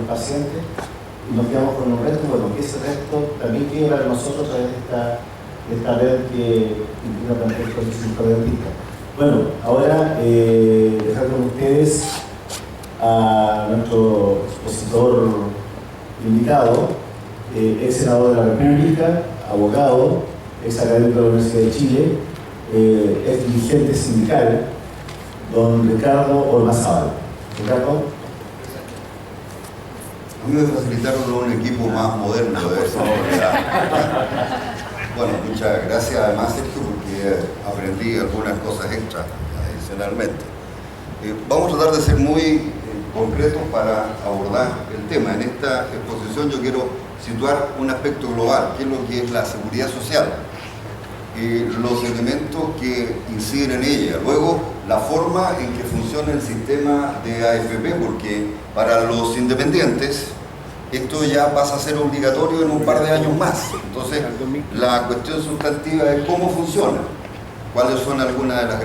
pacientes, y nos quedamos con un resto, bueno, que ese resto también quede para nosotros a través de esta red que implica plantear procesos independentistas. Bueno, ahora dejar con ustedes a nuestro expositor invitado, ex senador de la República, abogado, ex académico de la Universidad de Chile, ex dirigente sindical, don Ricardo Ormazábal. Ricardo. A mí me facilitaron un equipo más moderno de eso. Bueno, muchas gracias además, Sergio, porque aprendí algunas cosas extras adicionalmente. Vamos a tratar de ser muy concretos para abordar el tema. En esta exposición yo quiero situar un aspecto global, que es lo que es la seguridad social, los elementos que inciden en ella, luego la forma en que funciona el sistema de AFP, porque para los independientes esto ya pasa a ser obligatorio en un par de años más. Entonces la cuestión sustantiva es cómo funciona, cuáles son algunas de las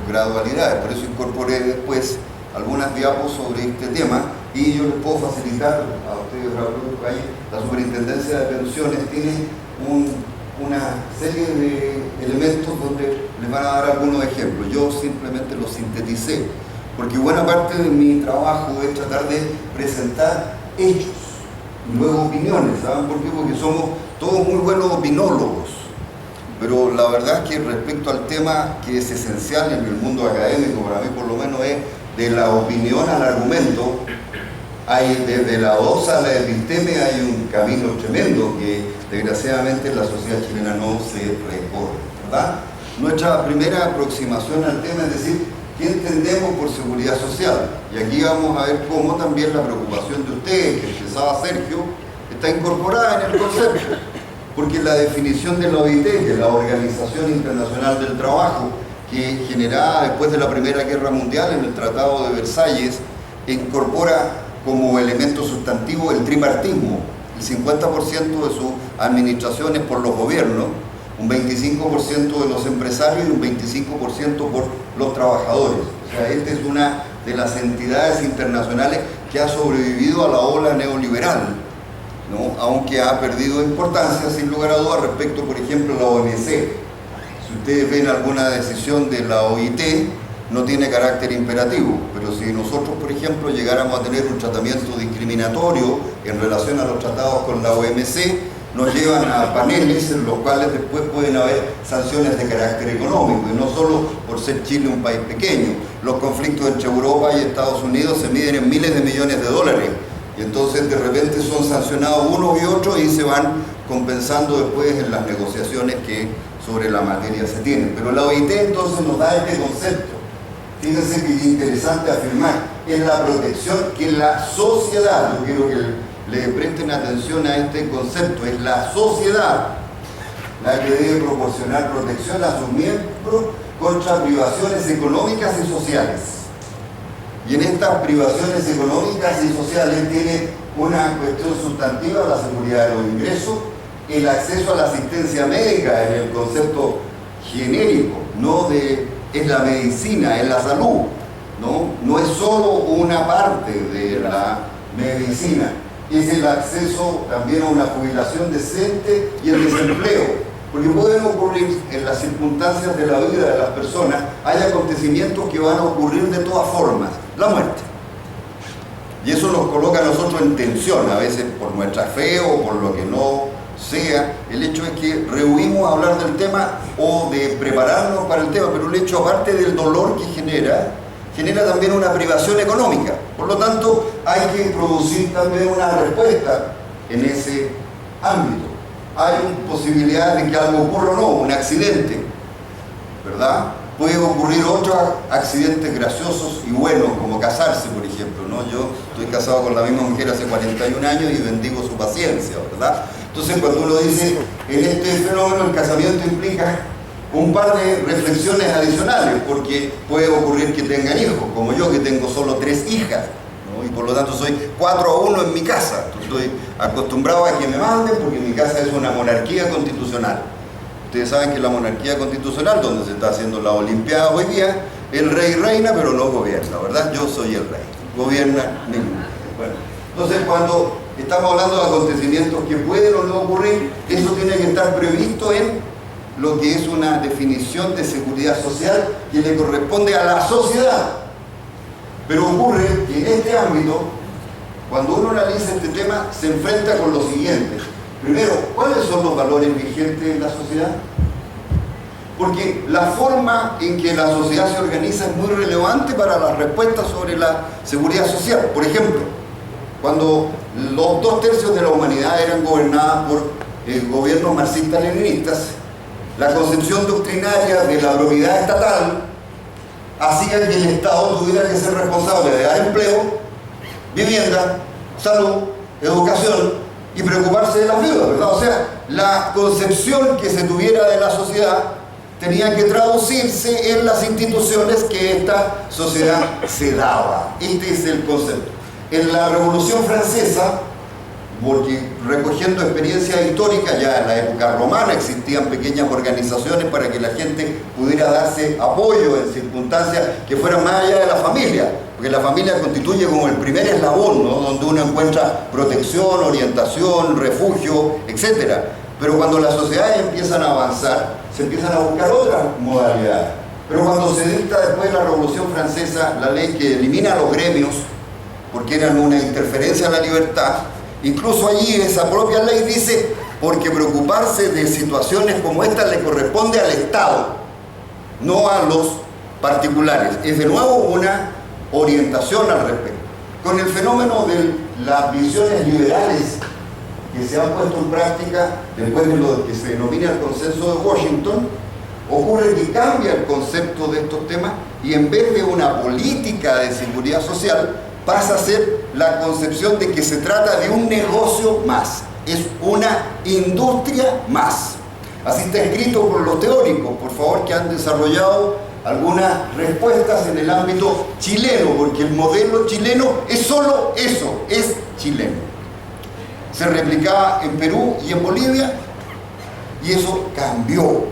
gradualidades. Por eso incorporé después algunas diapos sobre este tema, y yo les puedo facilitar a ustedes, Raúl Calle. La Superintendencia de Pensiones tiene una serie de elementos donde les van a dar algunos ejemplos. Yo simplemente los sinteticé, porque buena parte de mi trabajo es tratar de presentar hechos y luego opiniones. ¿Saben por qué? Porque somos todos muy buenos opinólogos, pero la verdad es que respecto al tema que es esencial en el mundo académico, para mí por lo menos, es de la opinión al argumento. Hay desde la osa a la episteme, hay un camino tremendo que desgraciadamente la sociedad chilena no se recorre, ¿verdad? Nuestra primera aproximación al tema es decir, ¿qué entendemos por seguridad social? Y aquí vamos a ver cómo también la preocupación de ustedes, que expresaba Sergio, está incorporada en el concepto, porque la definición de la OIT, de la Organización Internacional del Trabajo, que generada después de la Primera Guerra Mundial en el Tratado de Versalles, incorpora como elemento sustantivo el tripartismo. El 50% de su administración es por los gobiernos, un 25% de los empresarios y un 25% por los trabajadores. O sea, esta es una de las entidades internacionales que ha sobrevivido a la ola neoliberal, ¿no? Aunque ha perdido importancia, sin lugar a dudas, respecto, por ejemplo, a la OMC. Si ustedes ven alguna decisión de la OIT, no tiene carácter imperativo, pero si nosotros, por ejemplo, llegáramos a tener un tratamiento discriminatorio en relación a los tratados con la OMC, nos llevan a paneles en los cuales después pueden haber sanciones de carácter económico, y no solo por ser Chile un país pequeño. Los conflictos entre Europa y Estados Unidos se miden en miles de millones de dólares, y entonces de repente son sancionados uno y otro y se van compensando después en las negociaciones que sobre la materia se tienen. Pero la OIT entonces nos da este concepto. Fíjense que es interesante afirmar, es la protección que la sociedad, yo quiero que le presten atención a este concepto, es la sociedad la que debe proporcionar protección a sus miembros contra privaciones económicas y sociales. Y en estas privaciones económicas y sociales tiene una cuestión sustantiva, la seguridad de los ingresos, el acceso a la asistencia médica en el concepto genérico, no de... es la medicina, es la salud, no es solo una parte de la medicina, es el acceso también a una jubilación decente y el desempleo, porque pueden ocurrir en las circunstancias de la vida de las personas, hay acontecimientos que van a ocurrir de todas formas, la muerte. Y eso nos coloca a nosotros en tensión, a veces por nuestra fe o por lo que no sea. El hecho es que rehuimos hablar del tema o de prepararnos para el tema, pero el hecho, aparte del dolor que genera también una privación económica. Por lo tanto, hay que producir también una respuesta en ese ámbito. Hay posibilidad de que algo ocurra o no, un accidente, ¿verdad? Puede ocurrir otros accidentes graciosos y buenos, como casarse, por ejemplo, ¿no? Yo estoy casado con la misma mujer hace 41 años y bendigo su paciencia, ¿verdad? Entonces, cuando uno dice, en este fenómeno el casamiento implica un par de reflexiones adicionales, porque puede ocurrir que tengan hijos, como yo, que tengo solo 3 hijas, ¿no? Y por lo tanto soy 4-1 en mi casa. Estoy acostumbrado a que me manden, porque mi casa es una monarquía constitucional. Ustedes saben que la monarquía constitucional, donde se está haciendo la Olimpiada hoy día, el rey reina, pero no gobierna, ¿verdad? Yo soy el rey, gobierna mi mujer. Bueno, Entonces, cuando estamos hablando de acontecimientos que pueden o no ocurrir, eso tiene que estar previsto en lo que es una definición de seguridad social que le corresponde a la sociedad. Pero ocurre que en este ámbito, cuando uno analiza este tema, se enfrenta con lo siguiente. Primero, ¿cuáles son los valores vigentes en la sociedad? Porque la forma en que la sociedad se organiza es muy relevante para las respuestas sobre la seguridad social. Por ejemplo, cuando los 2/3 de la humanidad eran gobernadas por gobiernos marxistas-leninistas, la concepción doctrinaria de la propiedad estatal hacía que el Estado tuviera que ser responsable de dar empleo, vivienda, salud, educación y preocuparse de las viudas, ¿verdad? O sea, la concepción que se tuviera de la sociedad tenía que traducirse en las instituciones que esta sociedad se daba. Este es el concepto. En la Revolución Francesa, porque recogiendo experiencias históricas, ya en la época romana existían pequeñas organizaciones para que la gente pudiera darse apoyo en circunstancias que fueran más allá de la familia, porque la familia constituye como el primer eslabón, ¿no?, donde uno encuentra protección, orientación, refugio, etc. Pero cuando las sociedades empiezan a avanzar, se empiezan a buscar otras modalidades. Pero cuando se dicta después de la Revolución Francesa la ley que elimina los gremios, porque eran una interferencia a la libertad, incluso allí esa propia ley dice, porque preocuparse de situaciones como esta le corresponde al Estado, no a los particulares. Es de nuevo una orientación al respecto. Con el fenómeno de las visiones liberales que se han puesto en práctica después de lo que se denomina el consenso de Washington, ocurre que cambia el concepto de estos temas y en vez de una política de seguridad social, pasa a ser la concepción de que se trata de un negocio más, es una industria más. Así está escrito por los teóricos, por favor, que han desarrollado algunas respuestas en el ámbito chileno, porque el modelo chileno es solo eso, es chileno. Se replicaba en Perú y en Bolivia, y eso cambió.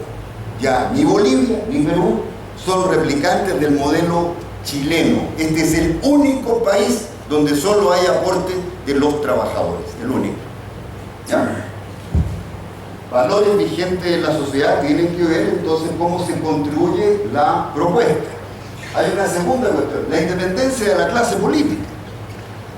Ya ni Bolivia ni Perú son replicantes del modelo chileno. Este es el único país donde solo hay aporte de los trabajadores, el único. ¿Ya? Valores vigentes en la sociedad tienen que ver entonces cómo se construye la propuesta. Hay una segunda cuestión, la independencia de la clase política.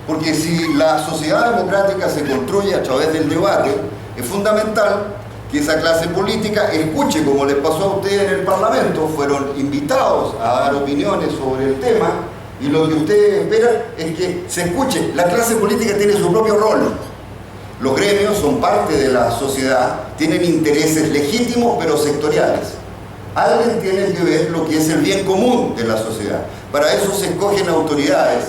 Porque si la sociedad democrática se construye a través del debate, es fundamental que esa clase política escuche, como les pasó a ustedes en el Parlamento, fueron invitados a dar opiniones sobre el tema, y lo que ustedes esperan es que se escuche. La clase política tiene su propio rol. Los gremios son parte de la sociedad, tienen intereses legítimos pero sectoriales. Alguien tiene que ver lo que es el bien común de la sociedad. Para eso se escogen autoridades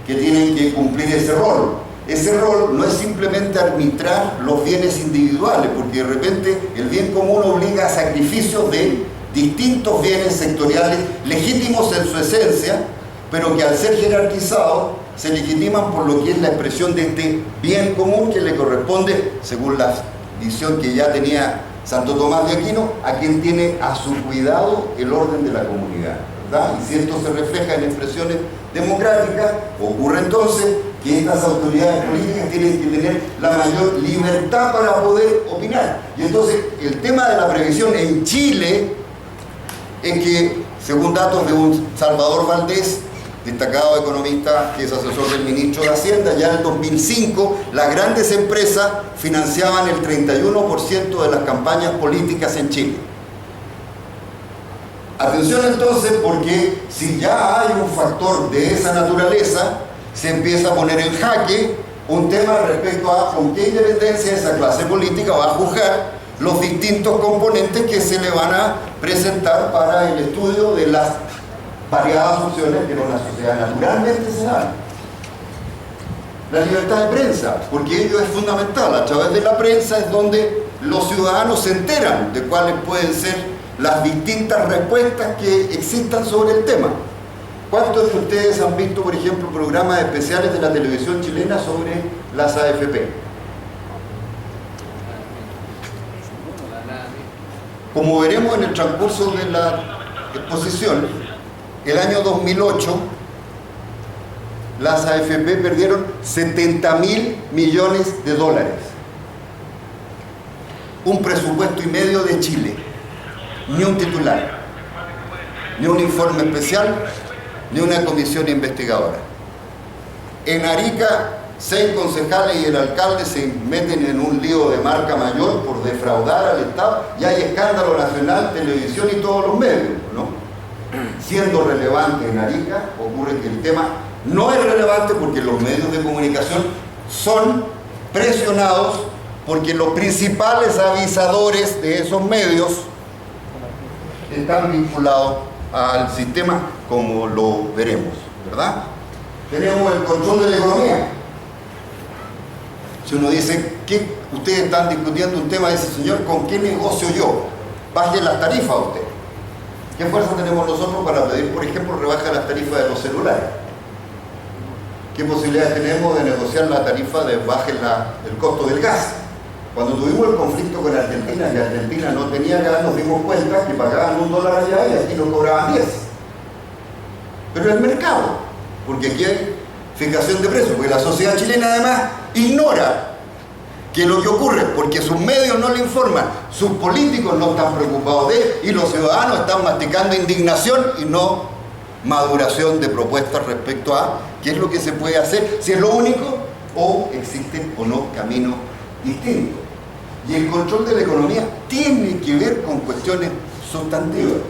que tienen que cumplir ese rol. Ese rol no es simplemente arbitrar los bienes individuales, porque de repente el bien común obliga a sacrificios de distintos bienes sectoriales legítimos en su esencia, pero que al ser jerarquizados se legitiman por lo que es la expresión de este bien común que le corresponde, según la visión que ya tenía Santo Tomás de Aquino, a quien tiene a su cuidado el orden de la comunidad, ¿verdad? Y si esto se refleja en expresiones democráticas, ocurre entonces que estas autoridades políticas tienen que tener la mayor libertad para poder opinar. Y entonces el tema de la previsión en Chile es que, según datos de un Salvador Valdés, destacado economista que es asesor del ministro de Hacienda, ya en el 2005 las grandes empresas financiaban el 31% de las campañas políticas en Chile. Atención entonces, porque si ya hay un factor de esa naturaleza, se empieza a poner en jaque un tema respecto a con qué independencia esa clase política va a juzgar los distintos componentes que se le van a presentar para el estudio de las variadas opciones que en una sociedad naturalmente se dan. La libertad de prensa, porque ello es fundamental. A través de la prensa es donde los ciudadanos se enteran de cuáles pueden ser las distintas respuestas que existan sobre el tema. ¿Cuántos de ustedes han visto, por ejemplo, programas especiales de la televisión chilena sobre las AFP? Como veremos en el transcurso de la exposición, el año 2008 las AFP perdieron 70.000 millones de dólares. Un presupuesto y medio de Chile. Ni un titular, ni un informe especial, ni una comisión investigadora. En Arica, 6 concejales y el alcalde se meten en un lío de marca mayor por defraudar al Estado, y hay escándalo nacional, televisión y todos los medios, ¿no? Siendo relevante en Arica, ocurre que el tema no es relevante porque los medios de comunicación son presionados porque los principales avisadores de esos medios están vinculados al sistema, como lo veremos, ¿verdad? Tenemos el control de la economía. Si uno dice, ¿qué? Ustedes están discutiendo un tema, dice, señor, ¿con qué negocio yo? Baje las tarifas a usted. ¿Qué fuerza tenemos nosotros para pedir, por ejemplo, rebaja las tarifas de los celulares? ¿Qué posibilidades tenemos de negociar la tarifa de baje el costo del gas? Cuando tuvimos el conflicto con Argentina, y Argentina no tenía gas, nos dimos cuenta que pagaban $1 allá y aquí nos cobraban 10. Pero el mercado, porque aquí hay fijación de precios, porque la sociedad chilena además ignora que lo que ocurre, porque sus medios no le informan, sus políticos no están preocupados de él, y los ciudadanos están masticando indignación y no maduración de propuestas respecto a qué es lo que se puede hacer, si es lo único o existen o no caminos distintos. Y el control de la economía tiene que ver con cuestiones sustantivas.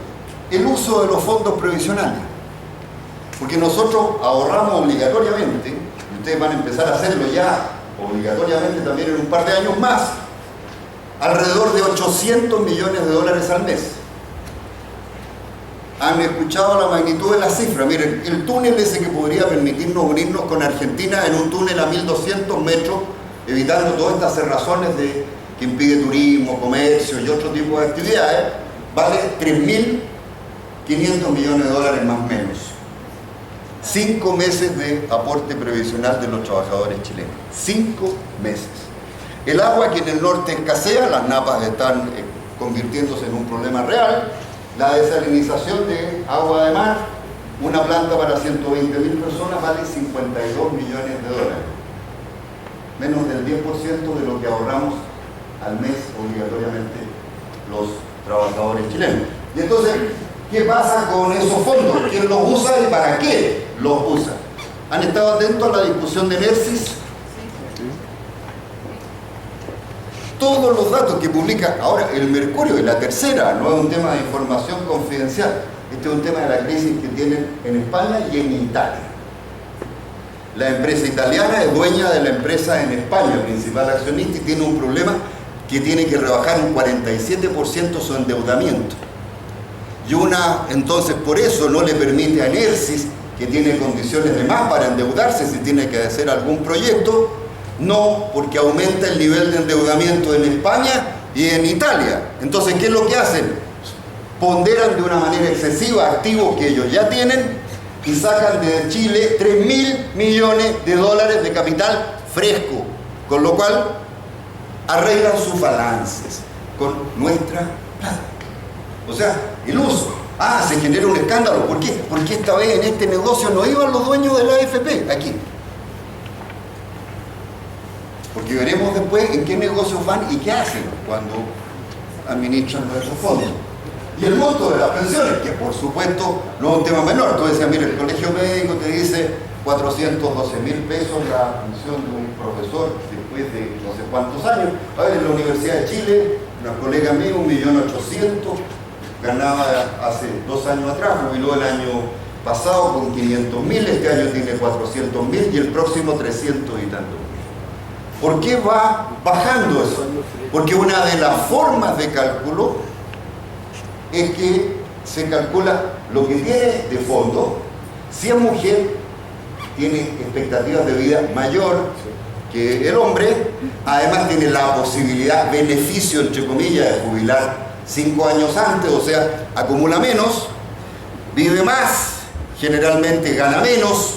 El uso de los fondos previsionales. Porque nosotros ahorramos obligatoriamente, y ustedes van a empezar a hacerlo ya obligatoriamente también en un par de años más, alrededor de 800 millones de dólares al mes. Han escuchado la magnitud de la cifra. Miren, el túnel ese que podría permitirnos unirnos con Argentina en un túnel a 1200 metros, evitando todas estas cerrazones que impide turismo, comercio y otro tipo de actividades, vale 3.500 millones de dólares más o menos. 5 meses de aporte previsional de los trabajadores chilenos. 5 meses. El agua que en el norte escasea, las napas están convirtiéndose en un problema real. La desalinización de agua de mar, una planta para 120.000 personas vale 52 millones de dólares. Menos del 10% de lo que ahorramos al mes obligatoriamente los trabajadores chilenos. Y entonces, ¿qué pasa con esos fondos? ¿Quién los usa y para qué los usa? ¿Han estado atentos a la discusión de NERSIS? Todos los datos que publica ahora el Mercurio, y la tercera, no es un tema de información confidencial, este es un tema de la crisis que tienen en España y en Italia. La empresa italiana es dueña de la empresa en España, principal accionista, y tiene un problema que tiene que rebajar un 47% su endeudamiento. Y entonces por eso no le permite a NERSIS, que tiene condiciones de más para endeudarse si tiene que hacer algún proyecto, no, porque aumenta el nivel de endeudamiento en España y en Italia. Entonces, ¿qué es lo que hacen? Ponderan de una manera excesiva activos que ellos ya tienen y sacan de Chile 3.000 millones de dólares de capital fresco, con lo cual arreglan sus balances con nuestra plata. O sea, el uso. Se genera un escándalo. ¿Por qué? Porque esta vez en este negocio no iban los dueños de la AFP, aquí. Porque veremos después en qué negocios van y qué hacen cuando administran nuestros fondos. Y el monto de las pensiones, que por supuesto no es un tema menor. Tú decías, mira, el colegio médico te dice 412.000 pesos la pensión de un profesor después de no sé cuántos años. A ver, en la Universidad de Chile, una colega mía, 1.800.000, ganaba hace 2 años atrás, jubiló el año pasado con 500.000, este año tiene 400.000 y el próximo 300 y tantos. ¿Por qué va bajando eso? Porque una de las formas de cálculo es que se calcula lo que tiene de fondo. Si es mujer, tiene expectativas de vida mayor que el hombre, además tiene la posibilidad, beneficio entre comillas, de jubilar 5 años antes, o sea, acumula menos, vive más, generalmente gana menos,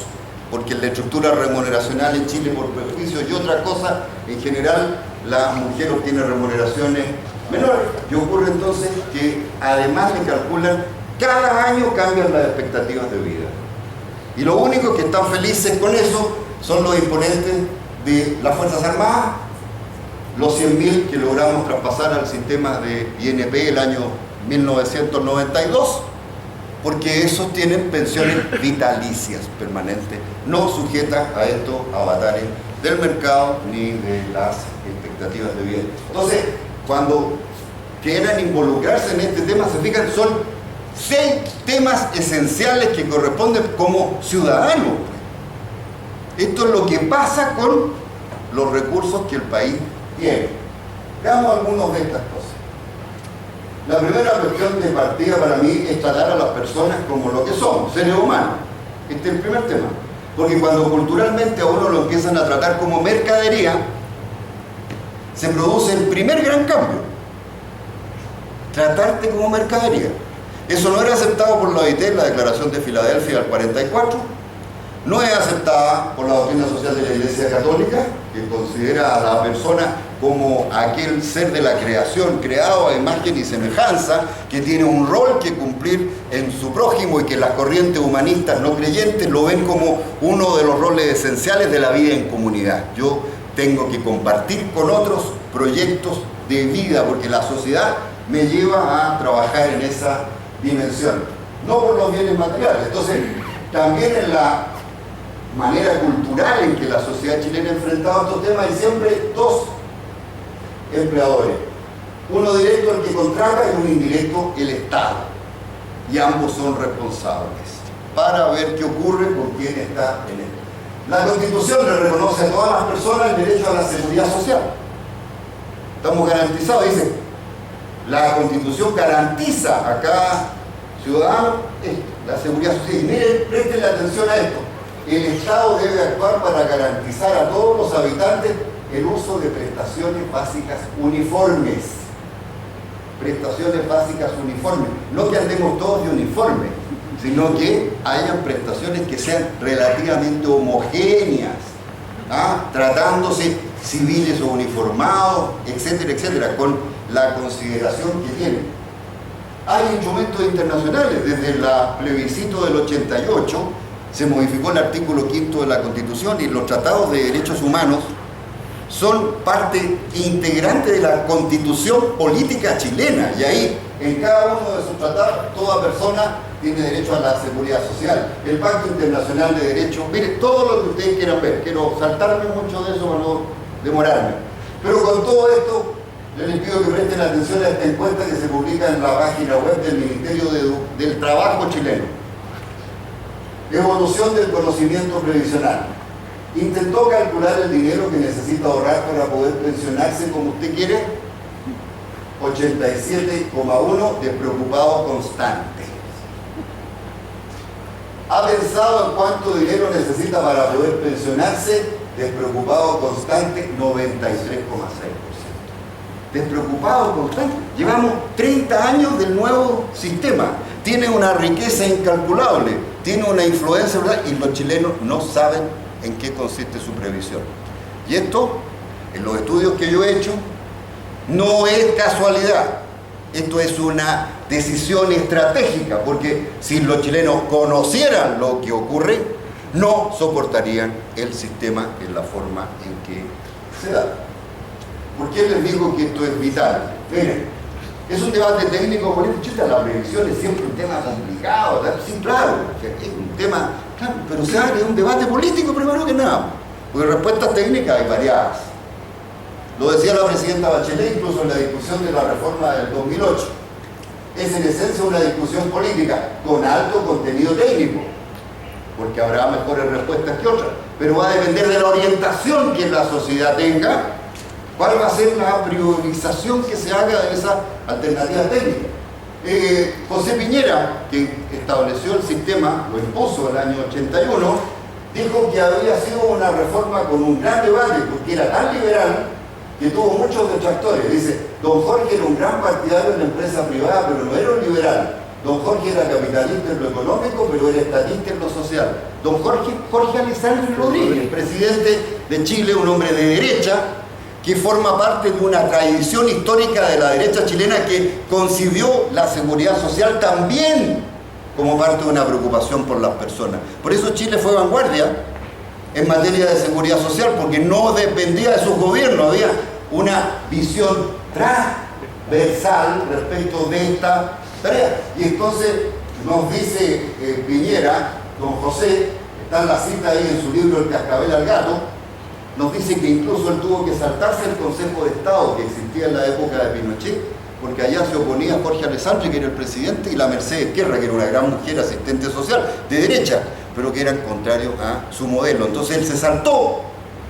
porque la estructura remuneracional en Chile por perjuicio y otra cosa, en general la mujer obtiene remuneraciones menores. Y ocurre entonces que además le calculan, cada año cambian las expectativas de vida. Y los únicos que están felices con eso son los imponentes de las Fuerzas Armadas, los 100.000 que logramos traspasar al sistema de INP el año 1992, porque esos tienen pensiones vitalicias permanentes, no sujetas a estos avatares del mercado ni de las expectativas de vida. Entonces, cuando quieran involucrarse en este tema, se fijan, son 6 temas esenciales que corresponden como ciudadanos. Esto es lo que pasa con los recursos que el país tiene. Veamos algunos de estas cosas. La primera cuestión de partida para mí es tratar a las personas como lo que son, seres humanos. Este es el primer tema. Porque cuando culturalmente a uno lo empiezan a tratar como mercadería, se produce el primer gran cambio. Tratarte como mercadería. Eso no era aceptado por la OIT en la Declaración de Filadelfia del 44. No es aceptada por la doctrina social de la Iglesia Católica, que considera a la persona como aquel ser de la creación, creado a imagen y semejanza, que tiene un rol que cumplir en su prójimo y que las corrientes humanistas no creyentes lo ven como uno de los roles esenciales de la vida en comunidad. Yo tengo que compartir con otros proyectos de vida, porque la sociedad me lleva a trabajar en esa dimensión, no por los bienes materiales. Entonces, también en la manera cultural en que la sociedad chilena ha enfrentado estos temas, hay siempre 2 empleadores, uno directo el que contrata y un indirecto el Estado, y ambos son responsables para ver qué ocurre con quién está en esto. La Constitución le reconoce a todas las personas el derecho a la seguridad social. Estamos garantizados, dice, la Constitución garantiza a cada ciudadano esto, la seguridad social. Y miren, presten atención a esto. El Estado debe actuar para garantizar a todos los habitantes el uso de prestaciones básicas uniformes. Prestaciones básicas uniformes. No que andemos todos de uniforme, sino que hayan prestaciones que sean relativamente homogéneas, tratándose civiles o uniformados, etcétera, etcétera, con la consideración que tienen. Hay instrumentos internacionales. Desde el plebiscito del 88 se modificó el artículo 5 de la Constitución, y los tratados de derechos humanos son parte integrante de la Constitución política chilena, y ahí en cada uno de esos tratados toda persona tiene derecho a la seguridad social. El Pacto Internacional de Derechos, mire, todo lo que ustedes quieran ver. Quiero saltarme mucho de eso para no demorarme, pero con todo esto les pido que presten atención a esta encuesta que se publica en la página web del Ministerio del Trabajo chileno. Evolución del conocimiento previsional. Intentó calcular el dinero que necesita ahorrar para poder pensionarse como usted quiere. 87,1 despreocupado constante. ¿Ha pensado en cuánto dinero necesita para poder pensionarse? Despreocupado constante, 93,6%. Despreocupado constante. Llevamos 30 años del nuevo sistema. Tiene una riqueza incalculable, tiene una influencia, ¿verdad? Y los chilenos no saben en qué consiste su previsión. Y esto, en los estudios que yo he hecho, no es casualidad. Esto es una decisión estratégica, porque si los chilenos conocieran lo que ocurre, no soportarían el sistema en la forma en que se da. ¿Por qué les digo que esto es vital? Miren, es un debate técnico político. Chuta, la previsión es siempre un tema complicado, ¿verdad? Sí, claro, es un tema, claro, pero se abre un debate político primero que nada, porque respuestas técnicas hay variadas. Lo decía la presidenta Bachelet incluso en la discusión de la reforma del 2008. Es en esencia una discusión política con alto contenido técnico, porque habrá mejores respuestas que otras, pero va a depender de la orientación que la sociedad tenga, cuál va a ser la priorización que se haga de esa alternativa técnica. José Piñera, que estableció el sistema, lo impuso en el año 81, dijo que había sido una reforma con un gran debate, porque era tan liberal que tuvo muchos detractores. Dice, don Jorge era un gran partidario de la empresa privada, pero no era un liberal. Don Jorge era capitalista en lo económico, pero era estatista en lo social. Don Jorge Alessandro Rodríguez, presidente de Chile, un hombre de derecha, que forma parte de una tradición histórica de la derecha chilena que concibió la seguridad social también como parte de una preocupación por las personas. Por eso Chile fue vanguardia en materia de seguridad social, porque no dependía de sus gobiernos, había una visión transversal respecto de esta tarea. Y entonces nos dice Piñera, don José, está en la cita ahí en su libro El cascabel al gato, nos dice que incluso él tuvo que saltarse el Consejo de Estado que existía en la época de Pinochet, porque allá se oponía Jorge Alessandri, que era el presidente, y la Mercedes Querra, que era una gran mujer asistente social de derecha, pero que eran contrarios a su modelo. Entonces él se saltó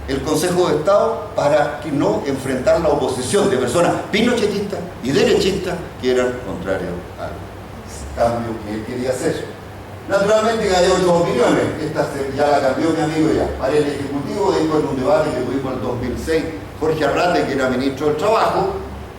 el Consejo de Estado para que no enfrentar la oposición de personas pinochetistas y derechistas que eran contrarios al cambio que él quería hacer. Naturalmente que hay otras opiniones, esta ya la cambió mi amigo ya. Para el Ejecutivo, dijo en un debate que tuvimos en el 2006, Jorge Arrate, que era ministro del Trabajo,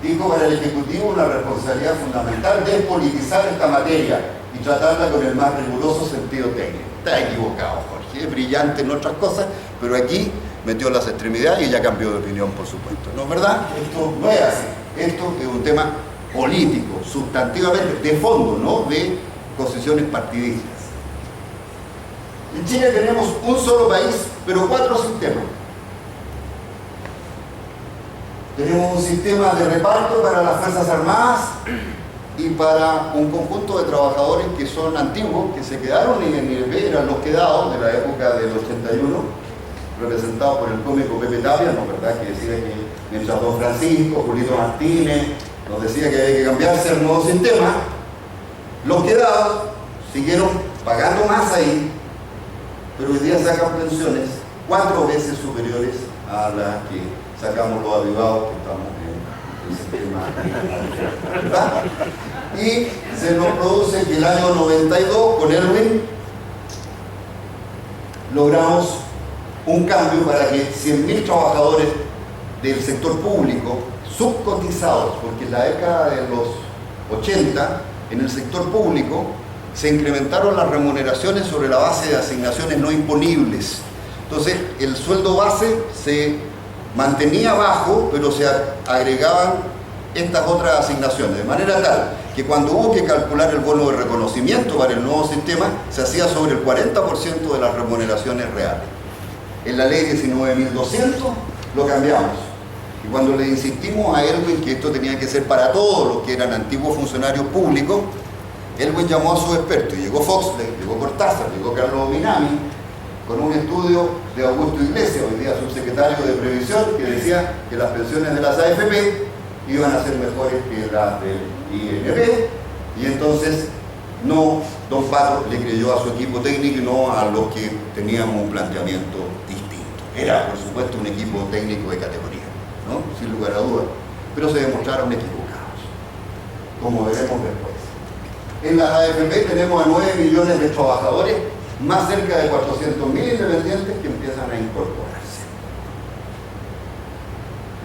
dijo para el Ejecutivo una responsabilidad fundamental despolitizar esta materia y tratarla con el más riguroso sentido técnico. Está equivocado, Jorge, es brillante en otras cosas, pero aquí metió las extremidades y ya cambió de opinión, por supuesto. ¿No es verdad? Esto no es así. Esto es un tema político, sustantivamente, de fondo, no de posiciones partidistas. En Chile tenemos un solo país, pero 4 sistemas. Tenemos un sistema de reparto para las Fuerzas Armadas y para un conjunto de trabajadores que son antiguos, que se quedaron en el INP, eran los quedados de la época del 81, representados por el cómico Pepe Tapia, ¿no es verdad? Que decía que mientras don Francisco, Julito Martínez, nos decía que había que cambiarse el nuevo sistema, los quedados siguieron pagando más ahí, pero hoy día sacan pensiones 4 veces superiores a las que sacamos los avivados que estamos en el sistema, ¿verdad? Y se nos produce que el año 92 con Erwin logramos un cambio para que 100.000 trabajadores del sector público subcotizados, porque en la década de los 80 en el sector público se incrementaron las remuneraciones sobre la base de asignaciones no imponibles. Entonces el sueldo base se mantenía bajo, pero se agregaban estas otras asignaciones, de manera tal que cuando hubo que calcular el bono de reconocimiento para el nuevo sistema, se hacía sobre el 40% de las remuneraciones reales. En la ley 19.200 lo cambiamos. Y cuando le insistimos a Erwin que esto tenía que ser para todos los que eran antiguos funcionarios públicos, Erwin llamó a sus expertos, y llegó Foxley, llegó Cortázar, llegó Carlos Minami, con un estudio de Augusto Iglesias, hoy día subsecretario de Previsión, que decía que las pensiones de las AFP iban a ser mejores que las del INP, y entonces no, don Pato le creyó a su equipo técnico y no a los que teníamos un planteamiento distinto. Era, por supuesto, un equipo técnico de categoría, ¿no? Sin lugar a dudas, pero se demostraron equivocados, como veremos después. En las AFP tenemos a 9 millones de trabajadores, más cerca de 400.000 independientes que empiezan a incorporarse.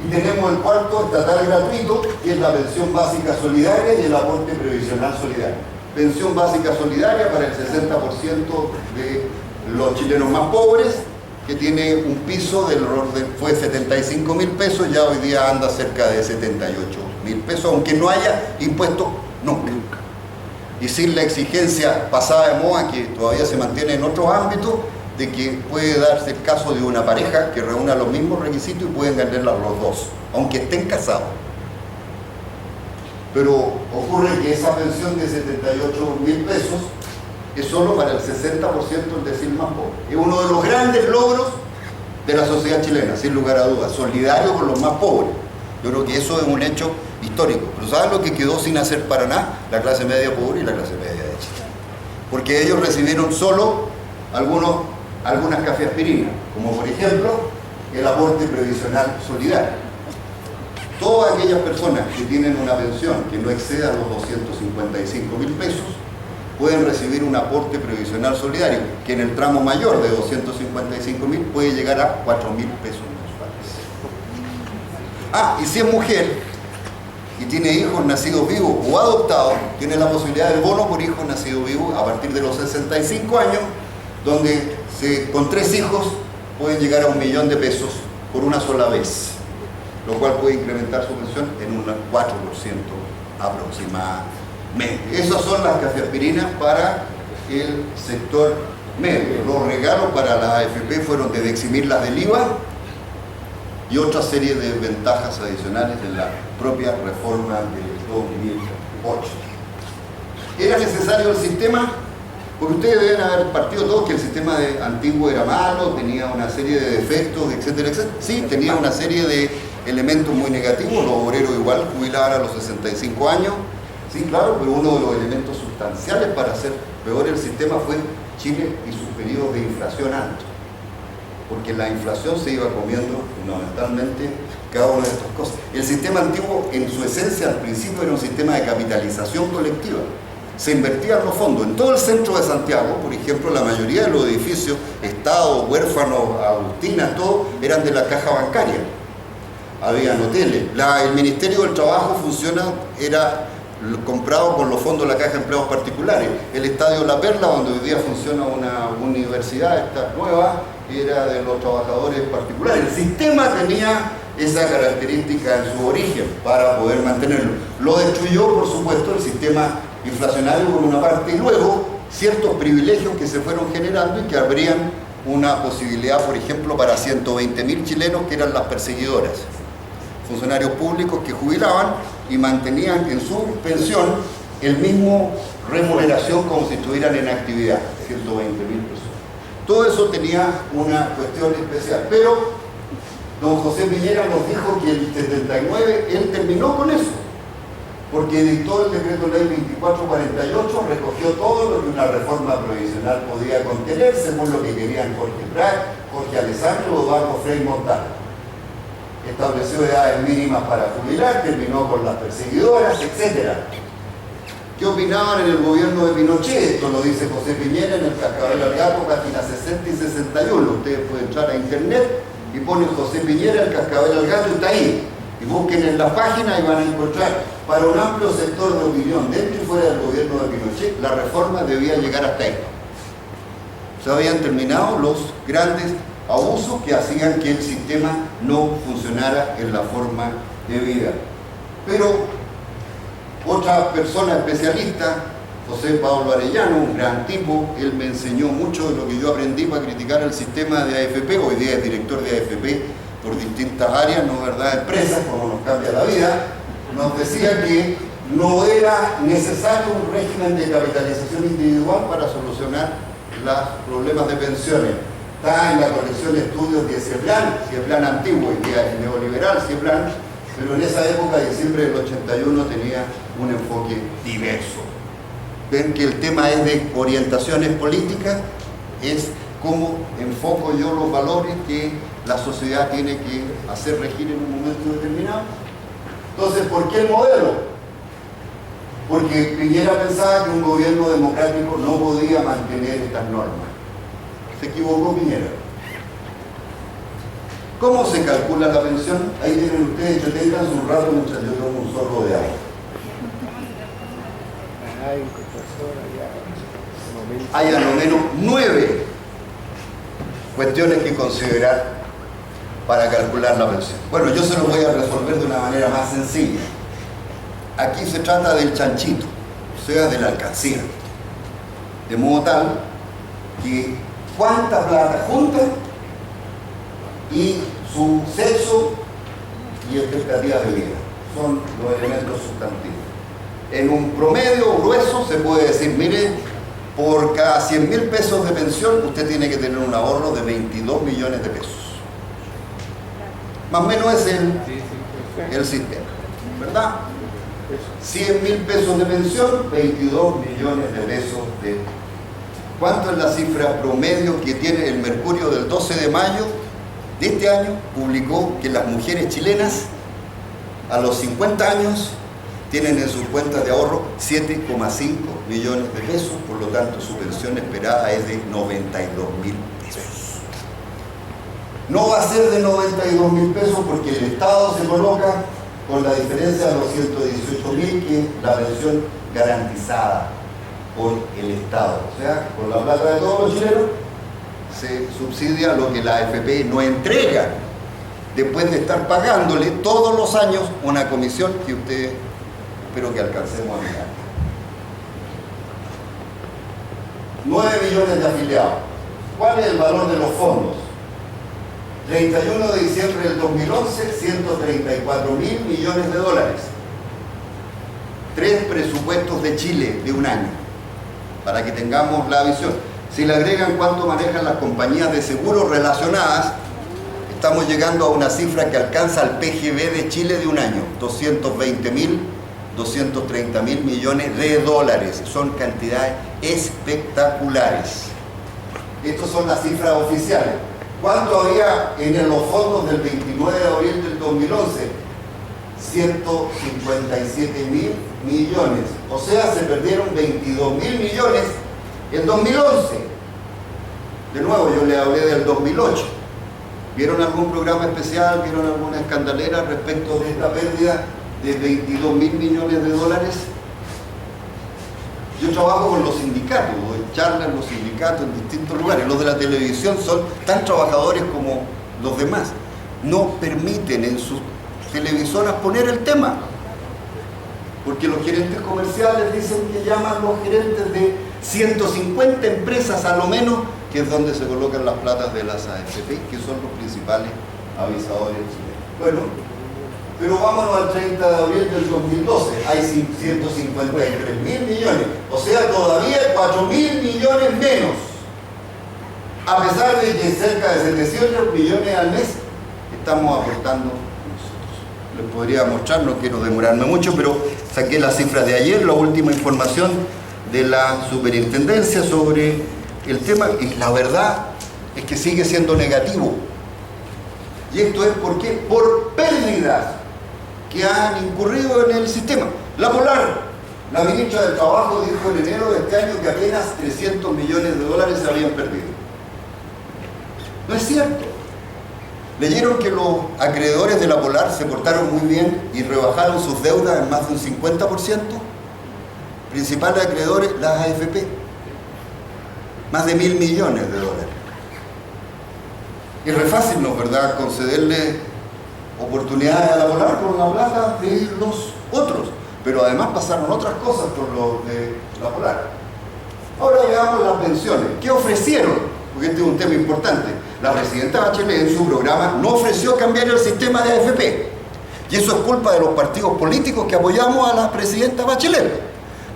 Y tenemos el cuarto estatal gratuito, que es la pensión básica solidaria y el aporte previsional solidario. Pensión básica solidaria para el 60% de los chilenos más pobres, que tiene un piso del orden, fue 75.000 pesos, ya hoy día anda cerca de 78.000 pesos, aunque no haya impuesto nunca. Y sin la exigencia pasada de moda que todavía se mantiene en otros ámbitos, de que puede darse el caso de una pareja que reúna los mismos requisitos y pueden ganarla los dos, aunque estén casados. Pero ocurre que esa pensión de 78.000 pesos es solo para el 60% del decil más pobre. Es uno de los grandes logros de la sociedad chilena, sin lugar a dudas, solidario con los más pobres. Yo creo que eso es un hecho histórico. Pero ¿saben lo que quedó sin hacer para nada? La clase media pobre y la clase media de Chile. Porque ellos recibieron solo algunas cafeaspirinas, como por ejemplo el aporte previsional solidario. Todas aquellas personas que tienen una pensión que no exceda los 255.000 pesos pueden recibir un aporte previsional solidario, que en el tramo mayor de 255.000 puede llegar a 4.000 pesos mensuales. Ah, y si es mujer y tiene hijos nacidos vivos o adoptados, tiene la posibilidad del bono por hijo nacido vivo a partir de los 65 años, donde con 3 hijos pueden llegar a 1.000.000 de pesos por una sola vez, lo cual puede incrementar su pensión en un 4% aproximadamente. medio. Esas son las cafeaspirinas para el sector medio. Los regalos para la AFP fueron de eximirlas del IVA y otra serie de ventajas adicionales de la propia reforma del 2008. ¿Era necesario el sistema? Porque ustedes deben haber partido todos que el sistema antiguo era malo, tenía una serie de defectos, etcétera, etcétera. Sí, tenía una serie de elementos muy negativos, los obreros igual jubilaban a los 65 años, sí, claro, pero uno de los elementos sustanciales para hacer peor el sistema fue Chile y sus periodos de inflación altos, porque la inflación se iba comiendo fundamentalmente cada una de estas cosas. El sistema antiguo, en su esencia, al principio era un sistema de capitalización colectiva. Se invertían los fondos. En todo el centro de Santiago, por ejemplo, la mayoría de los edificios, Estado, huérfanos, Agustinas, todo, eran de la caja bancaria. Habían hoteles. El Ministerio del Trabajo era comprado con los fondos de la Caja de Empleados Particulares. El Estadio La Perla, donde hoy día funciona una universidad, esta nueva, era de los trabajadores particulares. El sistema tenía esa característica en su origen para poder mantenerlo. Lo destruyó, por supuesto, el sistema inflacionario por una parte, y luego ciertos privilegios que se fueron generando y que abrían una posibilidad, por ejemplo, para 120.000 chilenos que eran las perseguidoras, funcionarios públicos que jubilaban y mantenían en su pensión el mismo remuneración como si estuvieran en actividad, 120.000 personas. Todo eso tenía una cuestión especial, pero don José Piñera nos dijo que el 79 él terminó con eso, porque dictó el decreto ley 2448, recogió todo lo que una reforma provisional podía contener, según lo que querían Jorge Prat, Jorge Alessandro, Eduardo Frei Montalvo. Estableció edades mínimas para jubilar, terminó con las perseguidoras, etc. ¿Qué opinaban en el gobierno de Pinochet? Esto lo dice José Piñera en el Cascabel al Gato, páginas 60 y 61. Ustedes pueden entrar a internet y ponen José Piñera, el Cascabel al Gato, y está ahí. Y busquen en la página y van a encontrar, para un amplio sector de opinión, dentro y fuera del gobierno de Pinochet, la reforma debía llegar hasta ahí. Se habían terminado los grandes abusos que hacían que el sistema no funcionara en la forma debida. Pero otra persona especialista, José Pablo Arellano, un gran tipo, él me enseñó mucho de lo que yo aprendí para criticar el sistema de AFP. Hoy día es director de AFP por distintas áreas, ¿no es verdad?, empresas, como nos cambia la vida. Nos decía que no era necesario un régimen de capitalización individual para solucionar los problemas de pensiones. Está en la colección de estudios de Cieplan antiguo, y día neoliberal Cieplan, pero en esa época, diciembre del 81, tenía un enfoque diverso. Ven que el tema es de orientaciones políticas, es cómo enfoco yo los valores que la sociedad tiene que hacer regir en un momento determinado. Entonces, ¿por qué el modelo? Porque Piñera pensaba que un gobierno democrático no podía mantener estas normas. Se equivocó Piñera. ¿Cómo se calcula la pensión? Ahí tienen ustedes, detengan un rato mientras yo tomo un sorbo de agua. Hay a lo menos 9 cuestiones que considerar para calcular la pensión. Bueno, yo se lo voy a resolver de una manera más sencilla. Aquí se trata del chanchito, o sea, de la alcancía. De modo tal que cuánta plata junta y su sexo y expectativas de vida son los elementos sustantivos. En un promedio grueso se puede decir, mire, por cada 100.000 pesos de pensión usted tiene que tener un ahorro de 22 millones de pesos. Más o menos es el sistema, ¿verdad? 100.000 pesos de pensión, 22 millones de pesos de... ¿Cuánto es la cifra promedio que tiene el Mercurio del 12 de mayo de este año? Publicó que las mujeres chilenas a los 50 años tienen en sus cuentas de ahorro 7,5 millones de pesos, por lo tanto su pensión esperada es de 92.000 pesos. No va a ser de 92.000 pesos porque el Estado se coloca con la diferencia de los 118.000, que es la pensión garantizada por el Estado. O sea, con la plata de todos los chilenos se subsidia lo que la AFP no entrega, después de estar pagándole todos los años una comisión que ustedes espero que alcancemos a mirar. 9 millones de afiliados. ¿Cuál es el valor de los fondos? 31 de diciembre del 2011, 134 mil millones de dólares. 3 presupuestos de Chile de un año, para que tengamos la visión. Si le agregan cuánto manejan las compañías de seguros relacionadas, estamos llegando a una cifra que alcanza al PGB de Chile de un año, 220 mil, 230 mil millones de dólares. Son cantidades espectaculares. Estas son las cifras oficiales. ¿Cuánto había en los fondos del 29 de abril del 2011? 157 mil millones. O sea, se perdieron 22 mil millones en 2011. De nuevo, yo le hablé del 2008. ¿Vieron algún programa especial? ¿Vieron alguna escandalera respecto de esta pérdida de 22 mil millones de dólares? Yo trabajo con los sindicatos, doy charlas en los sindicatos en distintos lugares. Los de la televisión son tan trabajadores como los demás. No permiten en sus televisoras poner el tema, porque los gerentes comerciales dicen que llaman los gerentes de 150 empresas a lo menos, que es donde se colocan las platas de las AFP, que son los principales avisadores chilenos. Bueno, pero vámonos al 30 de abril del 2012, hay 153 mil millones, o sea, todavía 4 mil millones menos, a pesar de que cerca de 700 millones al mes estamos aportando nosotros. Les podría mostrar, no quiero demorarme mucho, pero saqué las cifras de ayer, la última información de la superintendencia sobre el tema, y la verdad es que sigue siendo negativo. Y esto es ¿por qué? Por pérdidas que han incurrido en el sistema. La Polar, la ministra del Trabajo, dijo en enero de este año que apenas 300 millones de dólares se habían perdido. No es cierto. Leyeron que los acreedores de la Polar se portaron muy bien y rebajaron sus deudas en más de un 50%. Principales acreedores, las AFP. Más de 1.000 millones de dólares. Es re fácil, ¿no? ¿Verdad? Concederle oportunidades a la Polar con la plata de los otros. Pero además pasaron otras cosas con los de la Polar. Ahora veamos las pensiones. ¿Qué ofrecieron? Porque este es un tema importante. La presidenta Bachelet en su programa no ofreció cambiar el sistema de AFP. Y eso es culpa de los partidos políticos que apoyamos a la presidenta Bachelet.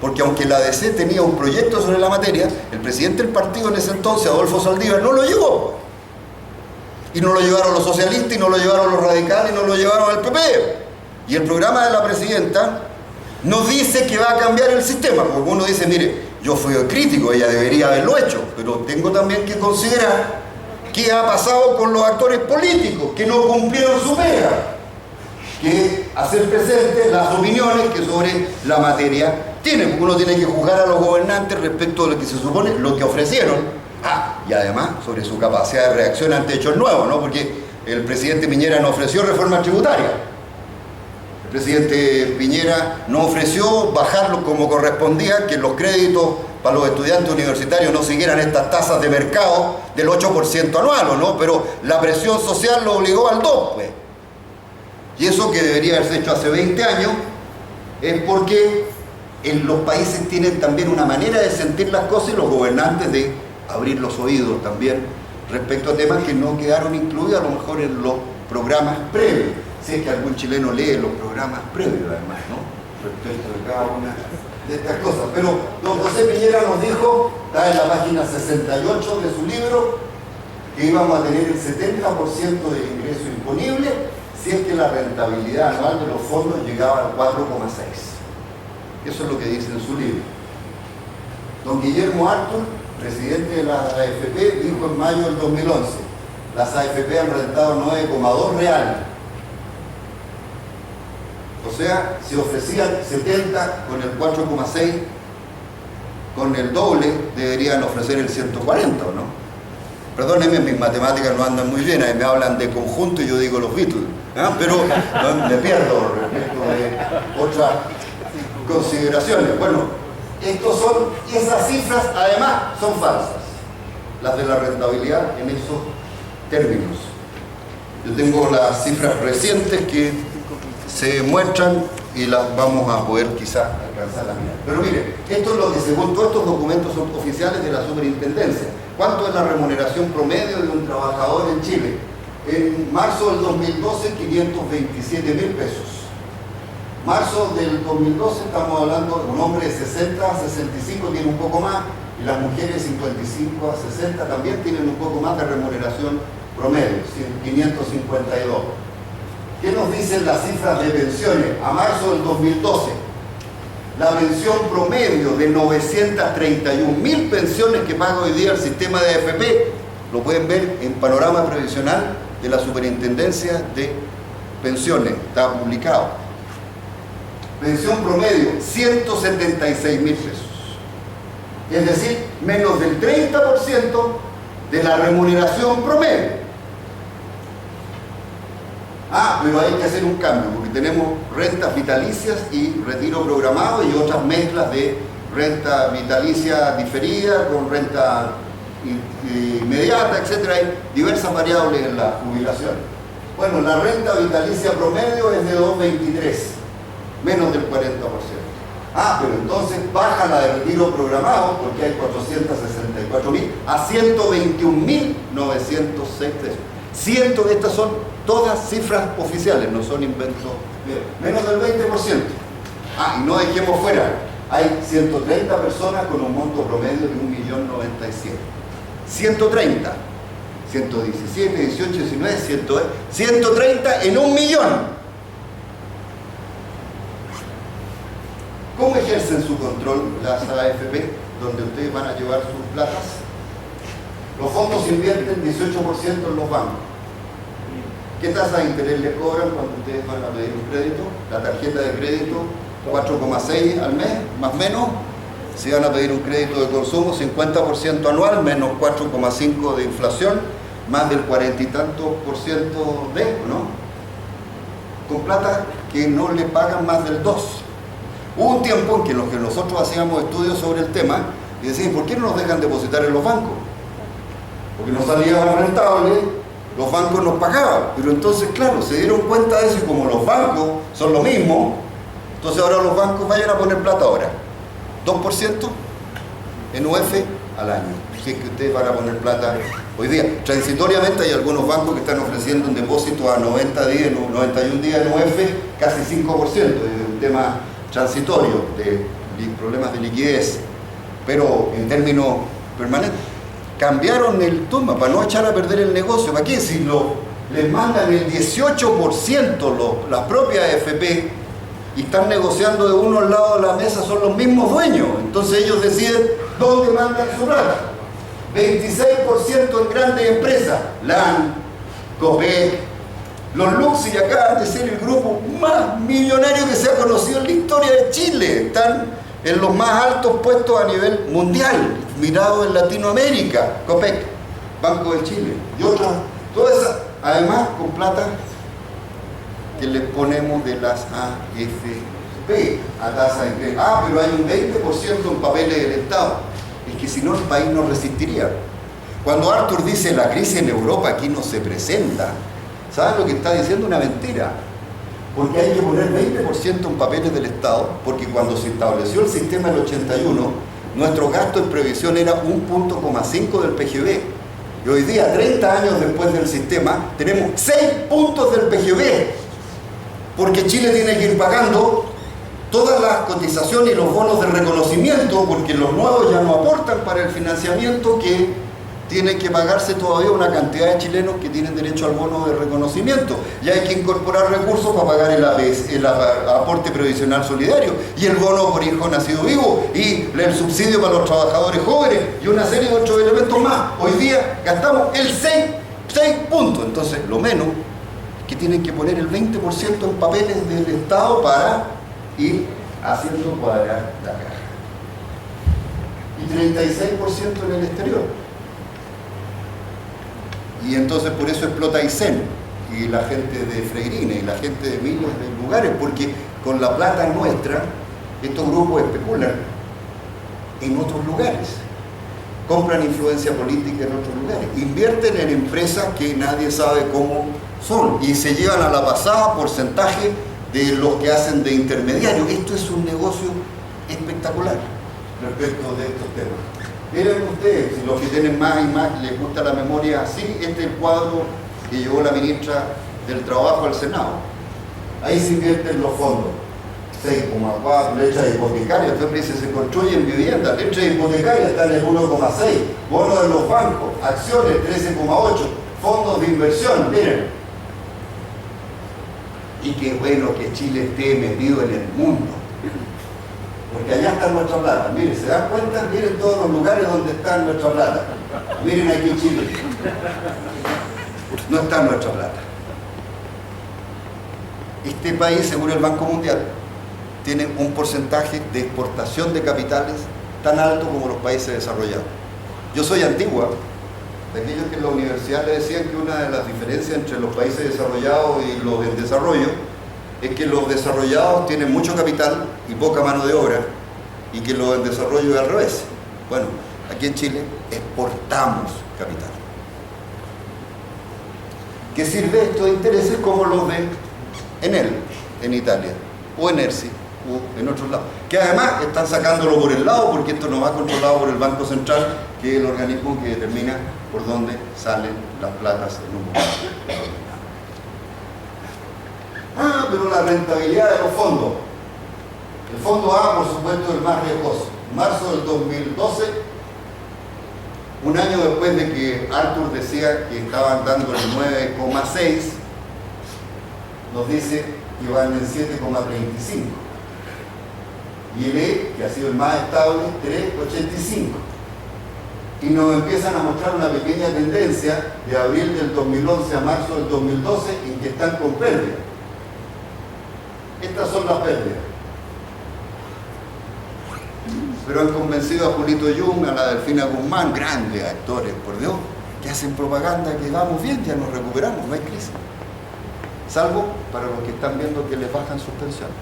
Porque aunque la ADC tenía un proyecto sobre la materia, el presidente del partido en ese entonces, Adolfo Saldívar, no lo llevó. Y no lo llevaron los socialistas, y no lo llevaron los radicales, y no lo llevaron al PP. Y el programa de la presidenta no dice que va a cambiar el sistema, porque uno dice, mire, yo fui crítico, ella debería haberlo hecho, pero tengo también que considerar qué ha pasado con los actores políticos que no cumplieron su pega, que hacer presentes las opiniones que sobre la materia tienen. Uno tiene que juzgar a los gobernantes respecto de lo que se supone, lo que ofrecieron. Y además sobre su capacidad de reacción ante hechos nuevos, ¿no? Porque el presidente Piñera no ofreció reforma tributaria. El presidente Piñera no ofreció bajarlo como correspondía, que los créditos para los estudiantes universitarios no siguieran estas tasas de mercado del 8% anual, ¿no? Pero la presión social lo obligó al 2%, pues. Y eso que debería haberse hecho hace 20 años es porque en los países tienen también una manera de sentir las cosas y los gobernantes de abrir los oídos también respecto a temas que no quedaron incluidos a lo mejor en los programas previos. Si es que algún chileno lee los programas previos además, ¿no? Respecto de cada una de estas cosas. Pero don José Piñera nos dijo, está en la página 68 de su libro, que íbamos a tener el 70% del ingreso imponible si es que la rentabilidad anual de los fondos llegaba al 4,6. Eso es lo que dice en su libro. Don Guillermo Artur, presidente de la AFP, dijo en mayo del 2011, las AFP han rentado 9,2 real. O sea, si ofrecían 70 con el 4,6, con el doble deberían ofrecer el 140, ¿o no? Perdónenme, mis matemáticas no andan muy bien, ahí me hablan de conjunto y yo digo los Beatles, ¿eh? Pero no, me pierdo respecto de otras consideraciones. Bueno, esas cifras además son falsas, las de la rentabilidad en esos términos. Yo tengo las cifras recientes que se muestran y las vamos a poder quizás alcanzar la mira. Pero mire, esto es lo que según todos estos documentos son oficiales de la superintendencia. ¿Cuánto es la remuneración promedio de un trabajador en Chile? En marzo del 2012, 527.000 pesos. Marzo del 2012 estamos hablando de un hombre de 60 a 65 tiene un poco más, y las mujeres de 55 a 60 también tienen un poco más de remuneración promedio, 552. ¿Qué nos dicen las cifras de pensiones? A marzo del 2012, la pensión promedio de 931.000 pensiones que paga hoy día el sistema de AFP, lo pueden ver en Panorama Previsional de la Superintendencia de Pensiones, está publicado. Pensión promedio, 176.000 pesos. Es decir, menos del 30% de la remuneración promedio. Pero hay que hacer un cambio, porque tenemos rentas vitalicias y retiro programado y otras mezclas de renta vitalicia diferida con renta inmediata, etc. Hay diversas variables en la jubilación. Bueno, la renta vitalicia promedio es de 2.23, menos del 40%. Pero entonces baja la de retiro programado, porque hay 464.000 a 121.906 pesos. Estas son todas cifras oficiales, no son inventos. Menos del 20%. Y no dejemos fuera, hay 130 personas con un monto promedio de 1.097.000. 130, 117, 18, 19, 130 en 1 millón. ¿Cómo ejercen su control las AFP, donde ustedes van a llevar sus platas? Los fondos invierten 18% en los bancos. ¿Qué tasa de interés les cobran cuando ustedes van a pedir un crédito? La tarjeta de crédito, 4,6 al mes, más o menos. Si van a pedir un crédito de consumo, 50% anual, menos 4,5 de inflación, más del 40 y tantos % de, ¿no? Con plata que no le pagan más del 2%. Hubo un tiempo en que los que nosotros hacíamos estudios sobre el tema y decían, ¿por qué no nos dejan depositar en los bancos? Porque nos salía más rentable, los bancos nos pagaban. Pero entonces, claro, se dieron cuenta de eso y como los bancos son lo mismo, entonces ahora los bancos vayan a poner plata ahora. 2% en UF al año. Si es que ustedes van a poner plata hoy día. Transitoriamente hay algunos bancos que están ofreciendo un depósito a 90 días, 91 días en UF, casi 5%. Es un tema transitorio de problemas de liquidez, pero en términos permanentes. Cambiaron el toma para no echar a perder el negocio. ¿Para qué? Si les mandan el 18% las propias AFP y están negociando de uno al lado de la mesa, son los mismos dueños. Entonces ellos deciden dónde mandan su plata. 26% en grandes empresas, LAN, Copec, los Luxi acaban de ser el grupo más millonario que se ha conocido en la historia de Chile. Están en los más altos puestos a nivel mundial, mirados en Latinoamérica. Copec, Banco de Chile y otras, todas esas, además con plata que les ponemos de las AFP a tasa de crédito. Pero hay un 20% en papeles del Estado. Es que si no el país no resistiría. Cuando Arthur dice la crisis en Europa aquí no se presenta, ¿saben lo que está diciendo? Una mentira. Porque hay que poner 20% en papeles del Estado, porque cuando se estableció el sistema del 81, nuestro gasto en previsión era 1,5 del PGB. Y hoy día, 30 años después del sistema, tenemos 6 puntos del PGB. Porque Chile tiene que ir pagando todas las cotizaciones y los bonos de reconocimiento, porque los nuevos ya no aportan para el financiamiento, que tienen que pagarse todavía una cantidad de chilenos que tienen derecho al bono de reconocimiento. Y hay que incorporar recursos para pagar el aporte previsional solidario, y el bono por hijo nacido vivo, y el subsidio para los trabajadores jóvenes, y una serie de otros elementos más. Hoy día gastamos el 6 puntos. Entonces, lo menos que tienen que poner el 20% en papeles del Estado para ir haciendo cuadrar la caja. Y 36% en el exterior. Y entonces por eso explota Aysén y la gente de Freirina y la gente de miles de lugares, porque con la plata nuestra estos grupos especulan en otros lugares, compran influencia política en otros lugares, invierten en empresas que nadie sabe cómo son y se llevan a la pasada porcentaje de los que hacen de intermediario. Esto es un negocio espectacular respecto de estos temas. Miren ustedes, si los que tienen más y más les gusta la memoria así, este es el cuadro que llevó la ministra del Trabajo al Senado. Ahí se invierten los fondos. 6,4, letras hipotecarias, entonces dice, se construyen viviendas, letras hipotecarias están en 1,6, bonos de los bancos, acciones 13,8, fondos de inversión, miren. Y qué bueno que Chile esté metido en el mundo, porque allá está nuestra plata. Miren, ¿se dan cuenta? Miren todos los lugares donde está nuestra plata. Miren aquí en Chile, no está nuestra plata. Este país, según el Banco Mundial, tiene un porcentaje de exportación de capitales tan alto como los países desarrollados. Yo soy antigua, de aquellos que en la universidad le decían que una de las diferencias entre los países desarrollados y los en desarrollo es que los desarrollados tienen mucho capital y poca mano de obra, y que los en desarrollo es al revés. Bueno, aquí en Chile exportamos capital. ¿Qué sirve esto de intereses como los de Enel en Italia, o Enersi, o en otros lados, que además están sacándolo por el lado, porque esto no va controlado por el Banco Central, que es el organismo que determina por dónde salen las platas en un momento. Pero la rentabilidad de los fondos. El fondo A, por supuesto, es el más riesgoso. En marzo del 2012, un año después de que Arthur decía que estaban dando el 9,6, nos dice que van en 7,35. Y el E, que ha sido el más estable, 3,85. Y nos empiezan a mostrar una pequeña tendencia de abril del 2011 a marzo del 2012 en que están con pérdida. Estas son las pérdidas. Pero han convencido a Julito Jung, a la Delfina Guzmán, grandes actores, por Dios, que hacen propaganda que vamos bien, ya nos recuperamos, no hay crisis. Salvo para los que están viendo que les bajan sus pensiones.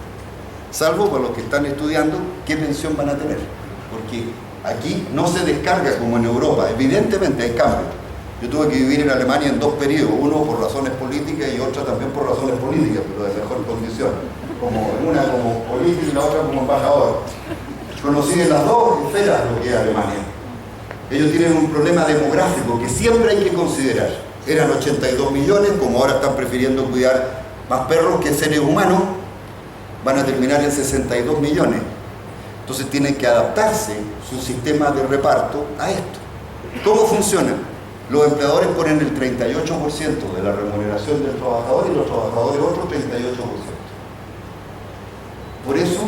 Salvo para los que están estudiando qué pensión van a tener. Porque aquí no se descarga como en Europa, evidentemente hay cambios. Yo tuve que vivir en Alemania en 2 periodos, uno por razones políticas y otra también por razones políticas, pero de mejor condición. Una como política y la otra como embajador. Conocí en las dos esferas lo que es Alemania. Ellos tienen un problema demográfico que siempre hay que considerar. Eran 82 millones, como ahora están prefiriendo cuidar más perros que seres humanos, van a terminar en 62 millones. Entonces tienen que adaptarse su sistema de reparto a esto. ¿Cómo funciona? Los empleadores ponen el 38% de la remuneración del trabajador y los trabajadores otro 38%. Por eso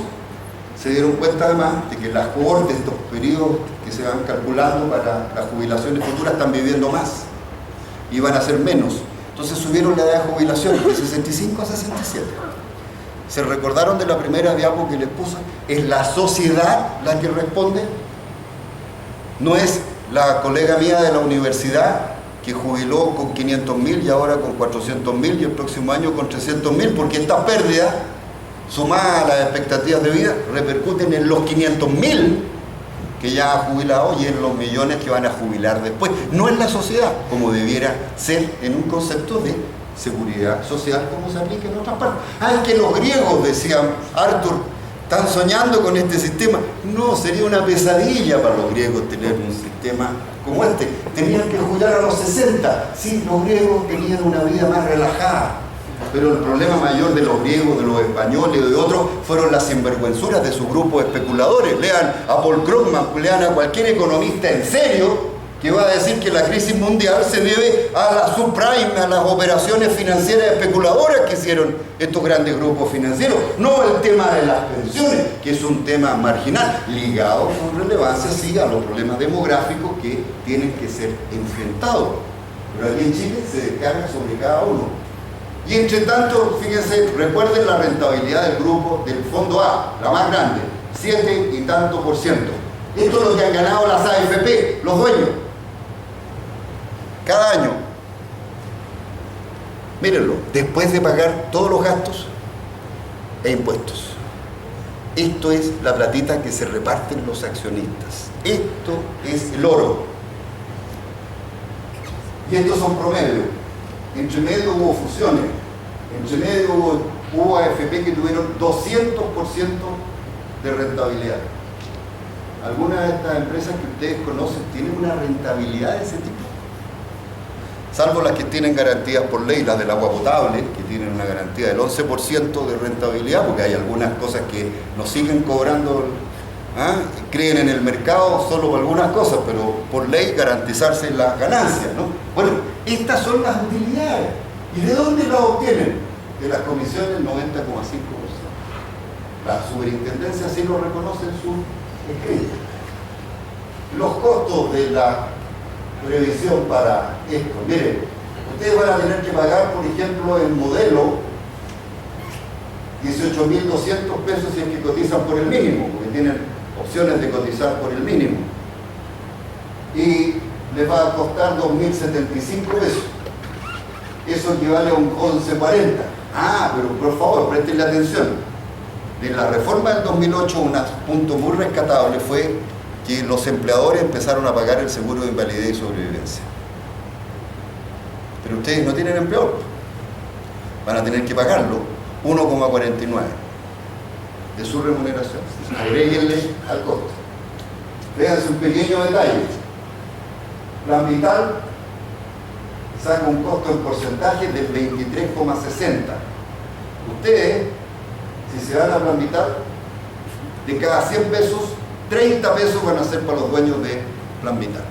se dieron cuenta además de que las cohortes, estos periodos que se van calculando para las jubilaciones futuras, están viviendo más y van a ser menos. Entonces subieron la edad de jubilación de 65 a 67. ¿Se recordaron de la primera diapo que les puse? ¿Es la sociedad la que responde? No es la colega mía de la universidad que jubiló con 500.000 y ahora con 400.000 y el próximo año con 300.000, porque esta pérdida, sumada a las expectativas de vida, repercuten en los 500.000 que ya ha jubilado y en los millones que van a jubilar después. No en la sociedad, como debiera ser en un concepto de seguridad social como se aplica en otras partes. Es que los griegos, decían Arthur, están soñando con este sistema. No, sería una pesadilla para los griegos tener un sistema como este. Tenían que jubilar a los 60. Sí, los griegos tenían una vida más relajada. Pero el problema mayor de los griegos, de los españoles y de otros fueron las sinvergüenzuras de su grupo de especuladores. Lean a Paul Krugman, lean a cualquier economista en serio que va a decir que la crisis mundial se debe a la subprime, a las operaciones financieras especuladoras que hicieron estos grandes grupos financieros, no el tema de las pensiones, que es un tema marginal, ligado con relevancia sí a los problemas demográficos que tienen que ser enfrentados. Pero aquí en Chile se descarga sobre cada uno. Y entre tanto, fíjense, recuerden la rentabilidad del grupo del fondo A, la más grande, 7 y tanto %. Esto es lo que han ganado las AFP, los dueños, cada año. Mírenlo, después de pagar todos los gastos e impuestos. Esto es la platita que se reparten los accionistas. Esto es el oro. Y estos son promedios. Entre medio hubo fusiones. Entre medio hubo AFP que tuvieron 200% de rentabilidad. ¿Alguna de estas empresas que ustedes conocen tienen una rentabilidad de ese tipo? Salvo las que tienen garantías por ley, las del agua potable, que tienen una garantía del 11% de rentabilidad, porque hay algunas cosas que nos siguen cobrando, creen en el mercado solo por algunas cosas, pero por ley garantizarse las ganancias, ¿no? Bueno, estas son las utilidades. ¿Y de dónde las obtienen? De las comisiones del 90,5%. La superintendencia sí lo reconoce en su escrito. Los costos de la previsión para esto, miren, ustedes van a tener que pagar, por ejemplo, en modelo 18.200 pesos si es que cotizan por el mínimo, porque tienen opciones de cotizar por el mínimo, y les va a costar 2.075 pesos. Eso equivale a un 11.40. Pero por favor, prestenle atención. De la reforma del 2008, un punto muy rescatable fue que los empleadores empezaron a pagar el seguro de invalidez y sobrevivencia. Pero ustedes no tienen empleador. Van a tener que pagarlo 1,49 de su remuneración. Agréguenle al costo. Véanse un pequeño detalle. Plan Vital saca un costo en porcentaje del 23,60. Ustedes, si se van a Plan Vital, de cada 100 pesos, 30 pesos van a ser para los dueños de Plan Vital.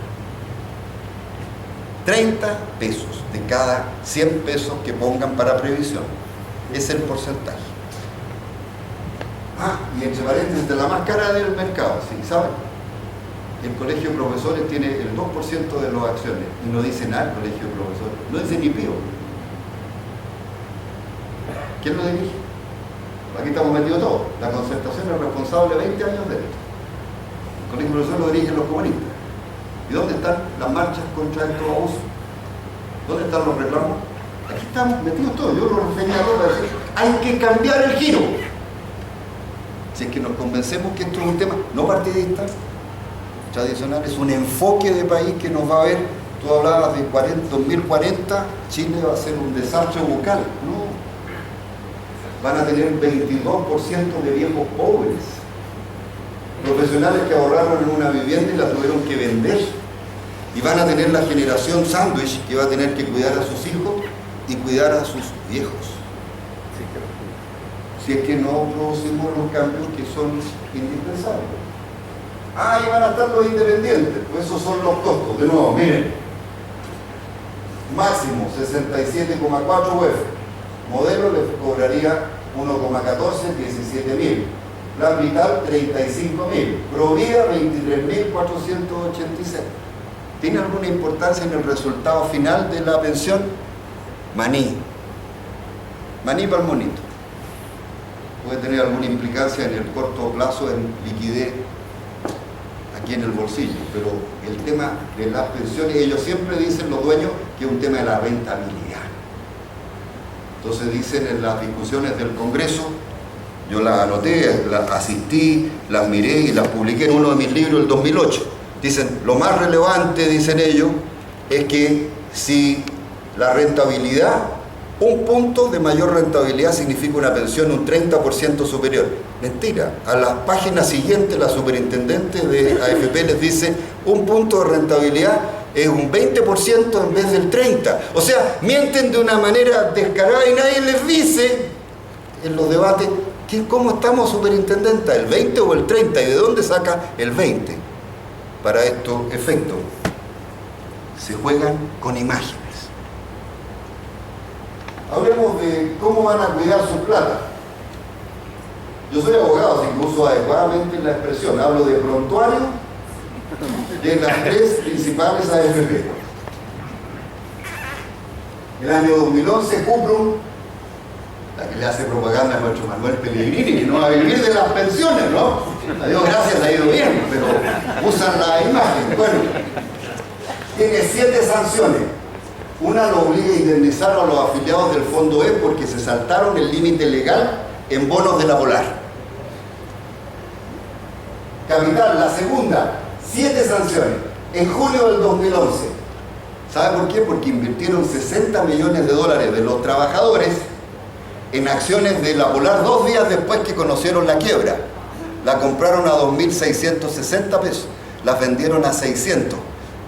30 pesos de cada 100 pesos que pongan para previsión. Es el porcentaje. Y entre paréntesis, de la más cara del mercado, ¿sí? ¿Saben? El colegio de profesores tiene el 2% de las acciones y no dice nada el colegio de profesores. No dice ni pío. ¿Quién lo dirige? Aquí estamos metidos todos. La concertación es responsable 20 años de esto. El colegio de profesores lo dirigen los comunistas. ¿Y dónde están las marchas contra estos abusos? ¿Dónde están los reclamos? Aquí estamos metidos todos. Yo lo señalo para decir, hay que cambiar el giro. Si es que nos convencemos que esto es un tema no partidista, tradicional, es un enfoque de país que nos va a ver. Tú hablabas de 2040, Chile va a ser un desastre bucal. No. Van a tener 22% de viejos pobres. Profesionales que ahorraron en una vivienda y la tuvieron que vender. Y van a tener la generación sándwich que va a tener que cuidar a sus hijos y cuidar a sus viejos. Si es que no producimos los cambios que son indispensables. Y van a estar los independientes, pues esos son los costos. De nuevo, miren, máximo 67,4 UF, modelo les cobraría 1,14, 17.000, Plan Vital 35.000, Provida 23.486. ¿Tiene alguna importancia en el resultado final de la pensión? Maní para el monito. Puede tener alguna implicancia en el corto plazo en liquidez aquí en el bolsillo, pero el tema de las pensiones, ellos siempre dicen, los dueños, que es un tema de la rentabilidad. Entonces dicen en las discusiones del Congreso, yo las anoté, las asistí, las miré y las publiqué en uno de mis libros del 2008. Dicen, lo más relevante, dicen ellos, es que si la rentabilidad, un punto de mayor rentabilidad significa una pensión un 30% superior. Mentira. A la página siguiente la superintendente de AFP les dice un punto de rentabilidad es un 20% en vez del 30%. O sea, mienten de una manera descarada y nadie les dice en los debates ¿cómo estamos, superintendenta? ¿El 20 o el 30? ¿Y de dónde saca el 20? Para estos efectos se juegan con imágenes. Hablemos de cómo van a cuidar su plata. Yo soy abogado, así que uso adecuadamente la expresión. Hablo de prontuario de las tres principales AFP. El año 2011, Cuprum, la que le hace propaganda a nuestro Manuel Pellegrini, que no va a vivir de las pensiones, ¿no? A Dios gracias, ha ido bien, pero usan la imagen. Bueno, tiene 7 sanciones. Una lo obliga a indemnizar a los afiliados del Fondo E porque se saltaron el límite legal en bonos de la Polar. Capital, la segunda, 7 sanciones. En julio del 2011. ¿Sabe por qué? Porque invirtieron 60 millones de dólares de los trabajadores en acciones de la Polar 2 días después que conocieron la quiebra. La compraron a 2.660 pesos, la vendieron a 600.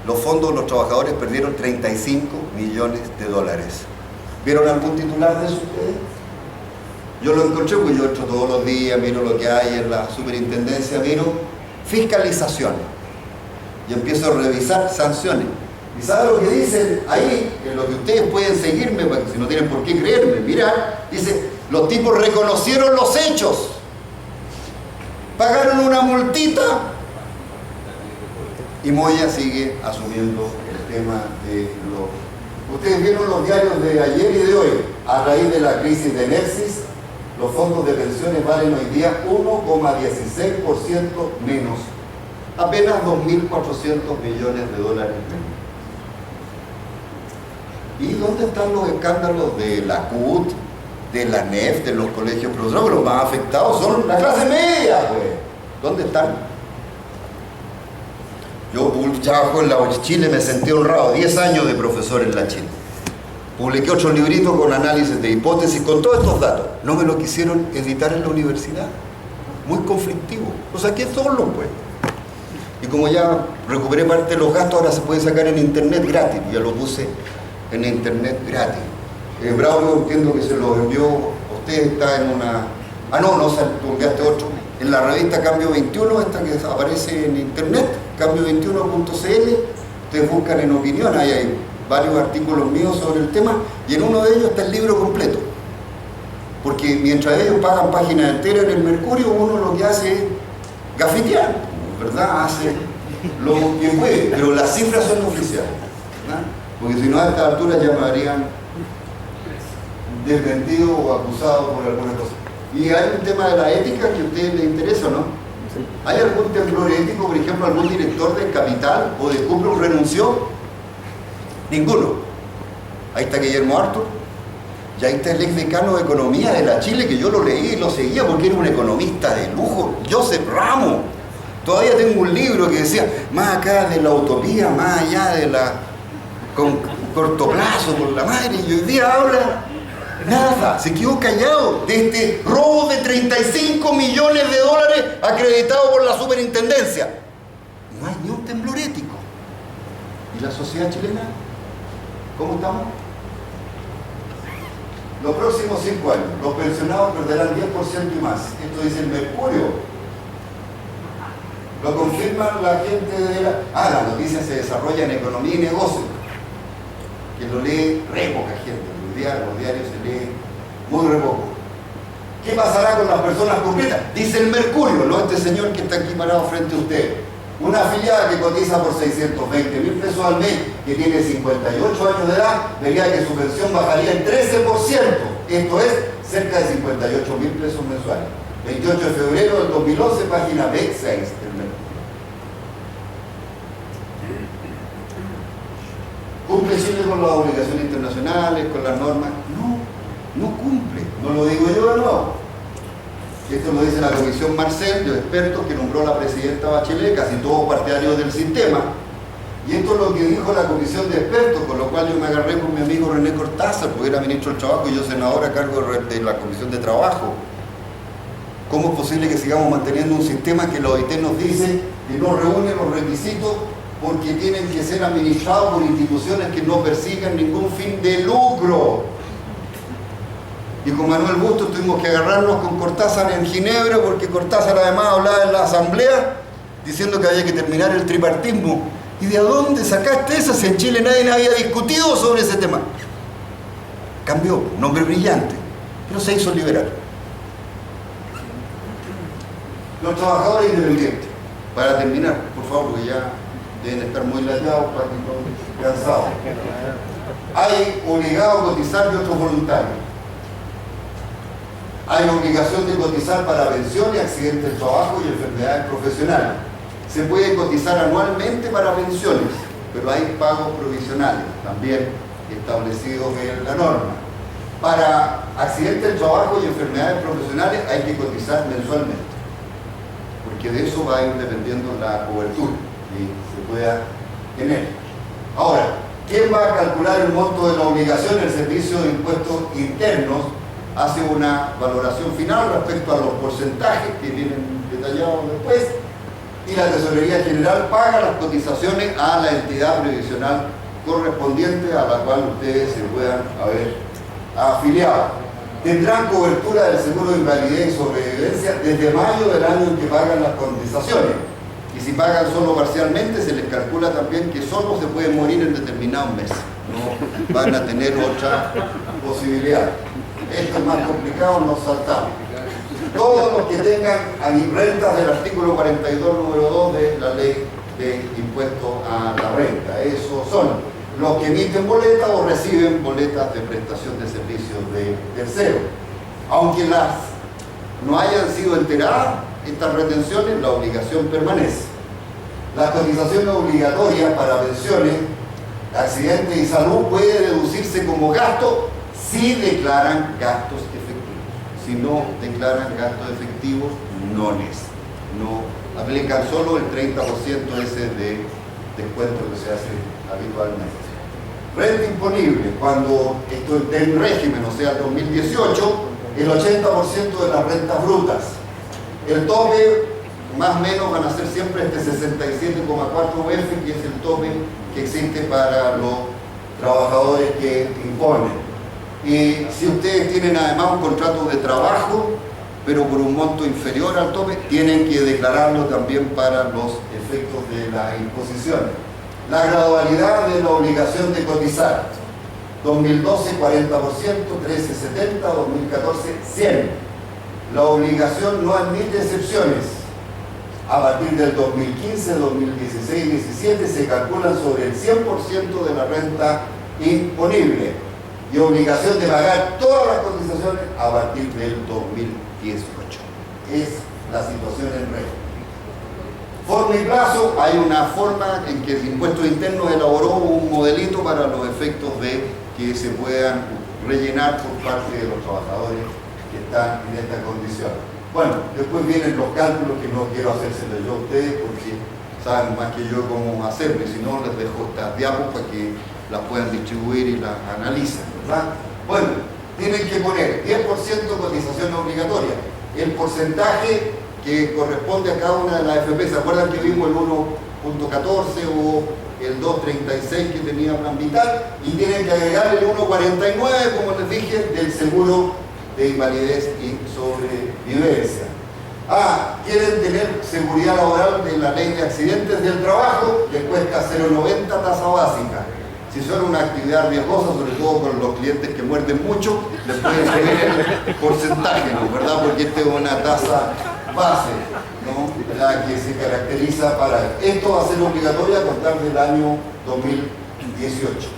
Los fondos de los trabajadores perdieron 35 millones de dólares. ¿Vieron algún titular de eso ustedes? Yo lo encontré porque yo entro todos los días, miro lo que hay en la superintendencia, miro fiscalización y empiezo a revisar sanciones. ¿Y sabe lo que dicen ahí? En lo que ustedes pueden seguirme, porque si no tienen por qué creerme, mirar, dice, los tipos reconocieron los hechos, pagaron una multita y Moya sigue asumiendo el tema de los... Ustedes vieron los diarios de ayer y de hoy. A raíz de la crisis de Nexis, los fondos de pensiones valen hoy día 1,16% menos, apenas 2.400 millones de dólares menos. ¿Y dónde están los escándalos de la CUT, de la NEF, de los colegios profesionales? Los más afectados son la clase media, pues. ¿Dónde están? Yo trabajo en la Chile, me sentí honrado, 10 años de profesor en la Chile. Publiqué otro librito con análisis de hipótesis, con todos estos datos. No me lo quisieron editar en la universidad. Muy conflictivo. O sea, ¿qué solo, pues? Y como ya recuperé parte de los gastos, ahora se puede sacar en internet gratis. Ya lo puse en internet gratis. Braulio, entiendo que se lo envió a usted, está en una... Ah, no, tú enviaste otro. En la revista Cambio 21, esta que aparece en internet, cambio21.cl, ustedes buscan en opinión, ahí hay varios artículos míos sobre el tema, y en uno de ellos está el libro completo. Porque mientras ellos pagan páginas enteras en el Mercurio, uno lo que hace es gafetear, ¿verdad? Hace lo que puede, pero las cifras son oficiales, ¿verdad? Porque si no, a esta altura ya me habrían desmentido o acusado por alguna cosa. Y hay un tema de la ética que a ustedes les interesa, ¿no? Sí. ¿Hay algún temblor ético, por ejemplo, algún director del Capital o de Cuprum renunció? Ninguno. Ahí está Guillermo Artur, y ahí está el ex decano de Economía de la Chile, que yo lo leí y lo seguía porque era un economista de lujo, Joseph Ramos. Todavía tengo un libro que decía, más acá de la utopía, más allá de la... con corto plazo, por la madre, y hoy día habla... Nada, se quedó callado de este robo de 35 millones de dólares acreditado por la superintendencia. No hay ni un temblor ético. ¿Y la sociedad chilena? ¿Cómo estamos? Los próximos 5 años, los pensionados perderán 10% y más. Esto dice el Mercurio. Lo confirma la gente de la... la noticia se desarrolla en Economía y Negocios, que lo lee re poca gente. Los diarios se leen muy re poco. ¿Qué pasará con las personas concretas? Dice el Mercurio, no este señor que está aquí parado frente a usted. Una afiliada que cotiza por 620.000 pesos al mes, que tiene 58 años de edad, vería que su pensión bajaría en 13%. Esto es cerca de 58.000 pesos mensuales. 28 de febrero del 2011, página B6 del Mercurio. ¿Cumple Chile con las obligaciones internacionales, con las normas? No cumple. No lo digo yo de nuevo. Esto lo dice la Comisión Marcel, de expertos que nombró la presidenta Bachelet, casi todos partidarios del sistema. Y esto es lo que dijo la Comisión de Expertos, con lo cual yo me agarré con mi amigo René Cortázar, porque era ministro del Trabajo y yo senador a cargo de la Comisión de Trabajo. ¿Cómo es posible que sigamos manteniendo un sistema que la OIT nos dice que no reúne los requisitos porque tienen que ser administrados por instituciones que no persigan ningún fin de lucro? Y con Manuel Bustos tuvimos que agarrarnos con Cortázar en Ginebra, porque Cortázar además hablaba en la asamblea diciendo que había que terminar el tripartismo. ¿Y de dónde sacaste eso si en Chile nadie había discutido sobre ese tema? Cambió, nombre brillante, pero se hizo liberal. Los trabajadores independientes, para terminar, por favor, porque ya deben estar muy lateados, cansados. Hay obligado a cotizar y otros voluntarios. Hay obligación de cotizar para pensión y accidentes de trabajo y enfermedades profesionales. Se puede cotizar anualmente para pensiones, pero hay pagos provisionales también establecidos en la norma. Para accidentes de trabajo y enfermedades profesionales hay que cotizar mensualmente, porque de eso va a ir dependiendo la cobertura que se pueda tener. Ahora, ¿quién va a calcular el monto de la obligación? El Servicio de Impuestos Internos hace una valoración final respecto a los porcentajes que vienen detallados después, y la Tesorería General paga las cotizaciones a la entidad previsional correspondiente a la cual ustedes se puedan haber afiliado. Tendrán cobertura del seguro de invalidez y sobrevivencia desde mayo del año en que pagan las cotizaciones. Y si pagan solo parcialmente, se les calcula también que solo se pueden morir en determinados meses. No van a tener otra posibilidad. Esto es más complicado, nos saltamos. Todos los que tengan rentas del artículo 42, número 2 de la ley de impuesto a la renta. Esos son los que emiten boletas o reciben boletas de prestación de servicios de terceros. Aunque las no hayan sido enteradas, estas retenciones, la obligación permanece. Las cotizaciones obligatorias para pensiones, accidentes y salud puede deducirse como gasto si declaran gastos efectivos. Si no declaran gastos efectivos, no aplican solo el 30% ese de descuento que se hace habitualmente. Renta imponible, cuando esto esté en régimen, o sea, el 2018, el 80% de las rentas brutas. El tope, más o menos, van a ser siempre este 67,4 UF, que es el tope que existe para los trabajadores que imponen. Y si ustedes tienen además un contrato de trabajo, pero por un monto inferior al tope, tienen que declararlo también para los efectos de la imposición. La gradualidad de la obligación de cotizar: 2012 40%, 13 70, 2014 100. La obligación no admite excepciones. A partir del 2015, 2016 y 2017 se calculan sobre el 100% de la renta imponible, y obligación de pagar todas las cotizaciones a partir del 2018. Es la situación en régimen. Forma y plazo: hay una forma en que el impuesto interno elaboró un modelito para los efectos de que se puedan rellenar por parte de los trabajadores que están en esta condición. Bueno, después vienen los cálculos que no quiero hacérselos yo a ustedes porque saben más que yo cómo hacerlo, y si no les dejo estas diapos para que las puedan distribuir y las analicen, ¿verdad? Bueno, tienen que poner 10% cotización obligatoria, el porcentaje que corresponde a cada una de las FP. ¿Se acuerdan que vimos el 1.14 o el 2.36 que tenía Plan Vital? Y tienen que agregar el 1.49, como les dije, del seguro de invalidez y sobrevivencia. Quieren tener seguridad laboral de la ley de accidentes del trabajo, les cuesta 0.90 tasa básica. Si son una actividad riesgosa, sobre todo con los clientes que muerden mucho, les pueden subir el porcentaje, ¿no? ¿Verdad? Porque esta es una tasa base, ¿no? La que se caracteriza para... Esto va a ser obligatorio a contar del año 2018.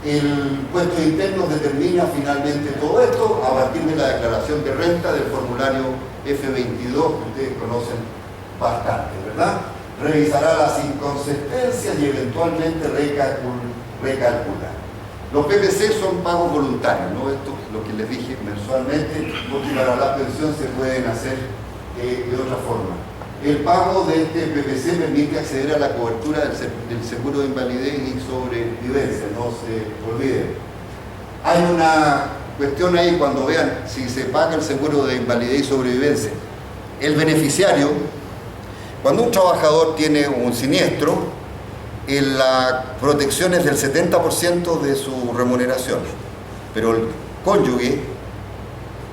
El impuesto interno determina finalmente todo esto a partir de la declaración de renta del formulario F22, que ustedes conocen bastante, ¿verdad? Revisará las inconsistencias y eventualmente recalcular. Los PPC son pagos voluntarios, ¿no? Esto es lo que les dije mensualmente, porque para la pensión se pueden hacer de otra forma. El pago de este PPC permite acceder a la cobertura del seguro de invalidez y sobrevivencia, no se olviden. Hay una cuestión ahí cuando vean si se paga el seguro de invalidez y sobrevivencia. El beneficiario, cuando un trabajador tiene un siniestro, la protección es del 70% de su remuneración, pero el cónyuge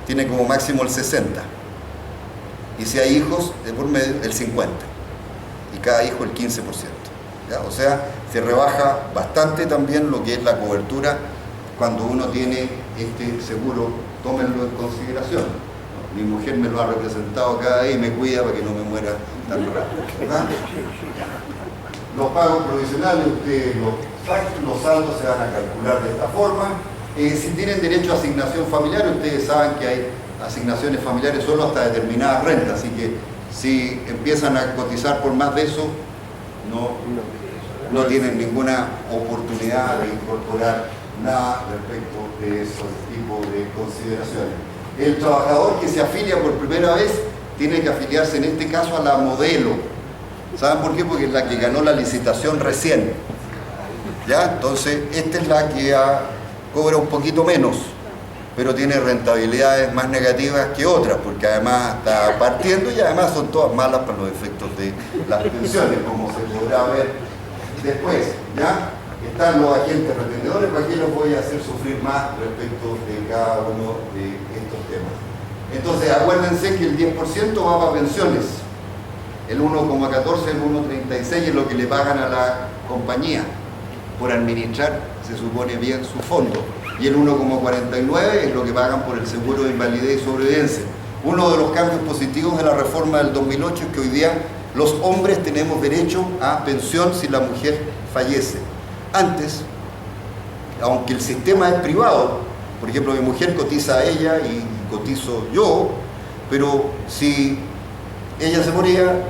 tiene como máximo el 60%. Y si hay hijos, de por medio el 50%, y cada hijo el 15%. ¿Ya? O sea, se rebaja bastante también lo que es la cobertura cuando uno tiene este seguro. Tómenlo en consideración. Mi mujer me lo ha representado cada día y me cuida para que no me muera tan rápido, ¿verdad? Los pagos provisionales, ustedes los saldos se van a calcular de esta forma. Si tienen derecho a asignación familiar, ustedes saben que hay asignaciones familiares solo hasta determinadas rentas, así que si empiezan a cotizar por más de eso, no tienen ninguna oportunidad de incorporar nada respecto de esos tipos de consideraciones. El trabajador que se afilia por primera vez tiene que afiliarse en este caso a la modelo. ¿Saben por qué? Porque es la que ganó la licitación recién. ¿Ya? Entonces, esta es la que cobra un poquito menos. pero tiene rentabilidades más negativas que otras, porque además está partiendo y además son todas malas para los efectos de las pensiones, como se podrá ver después, ¿ya? Están los agentes retenedores, aquí los voy a hacer sufrir más respecto de cada uno de estos temas. Entonces, acuérdense que el 10% va para pensiones, el 1,14, el 1,36 es lo que le pagan a la compañía por administrar, se supone bien, su fondo, y el 1,49 es lo que pagan por el seguro de invalidez y sobrevivencia. Uno de los cambios positivos de la reforma del 2008 es que hoy día los hombres tenemos derecho a pensión si la mujer fallece. Antes, aunque el sistema es privado, por ejemplo, mi mujer cotiza a ella y cotizo yo, pero si ella se moría,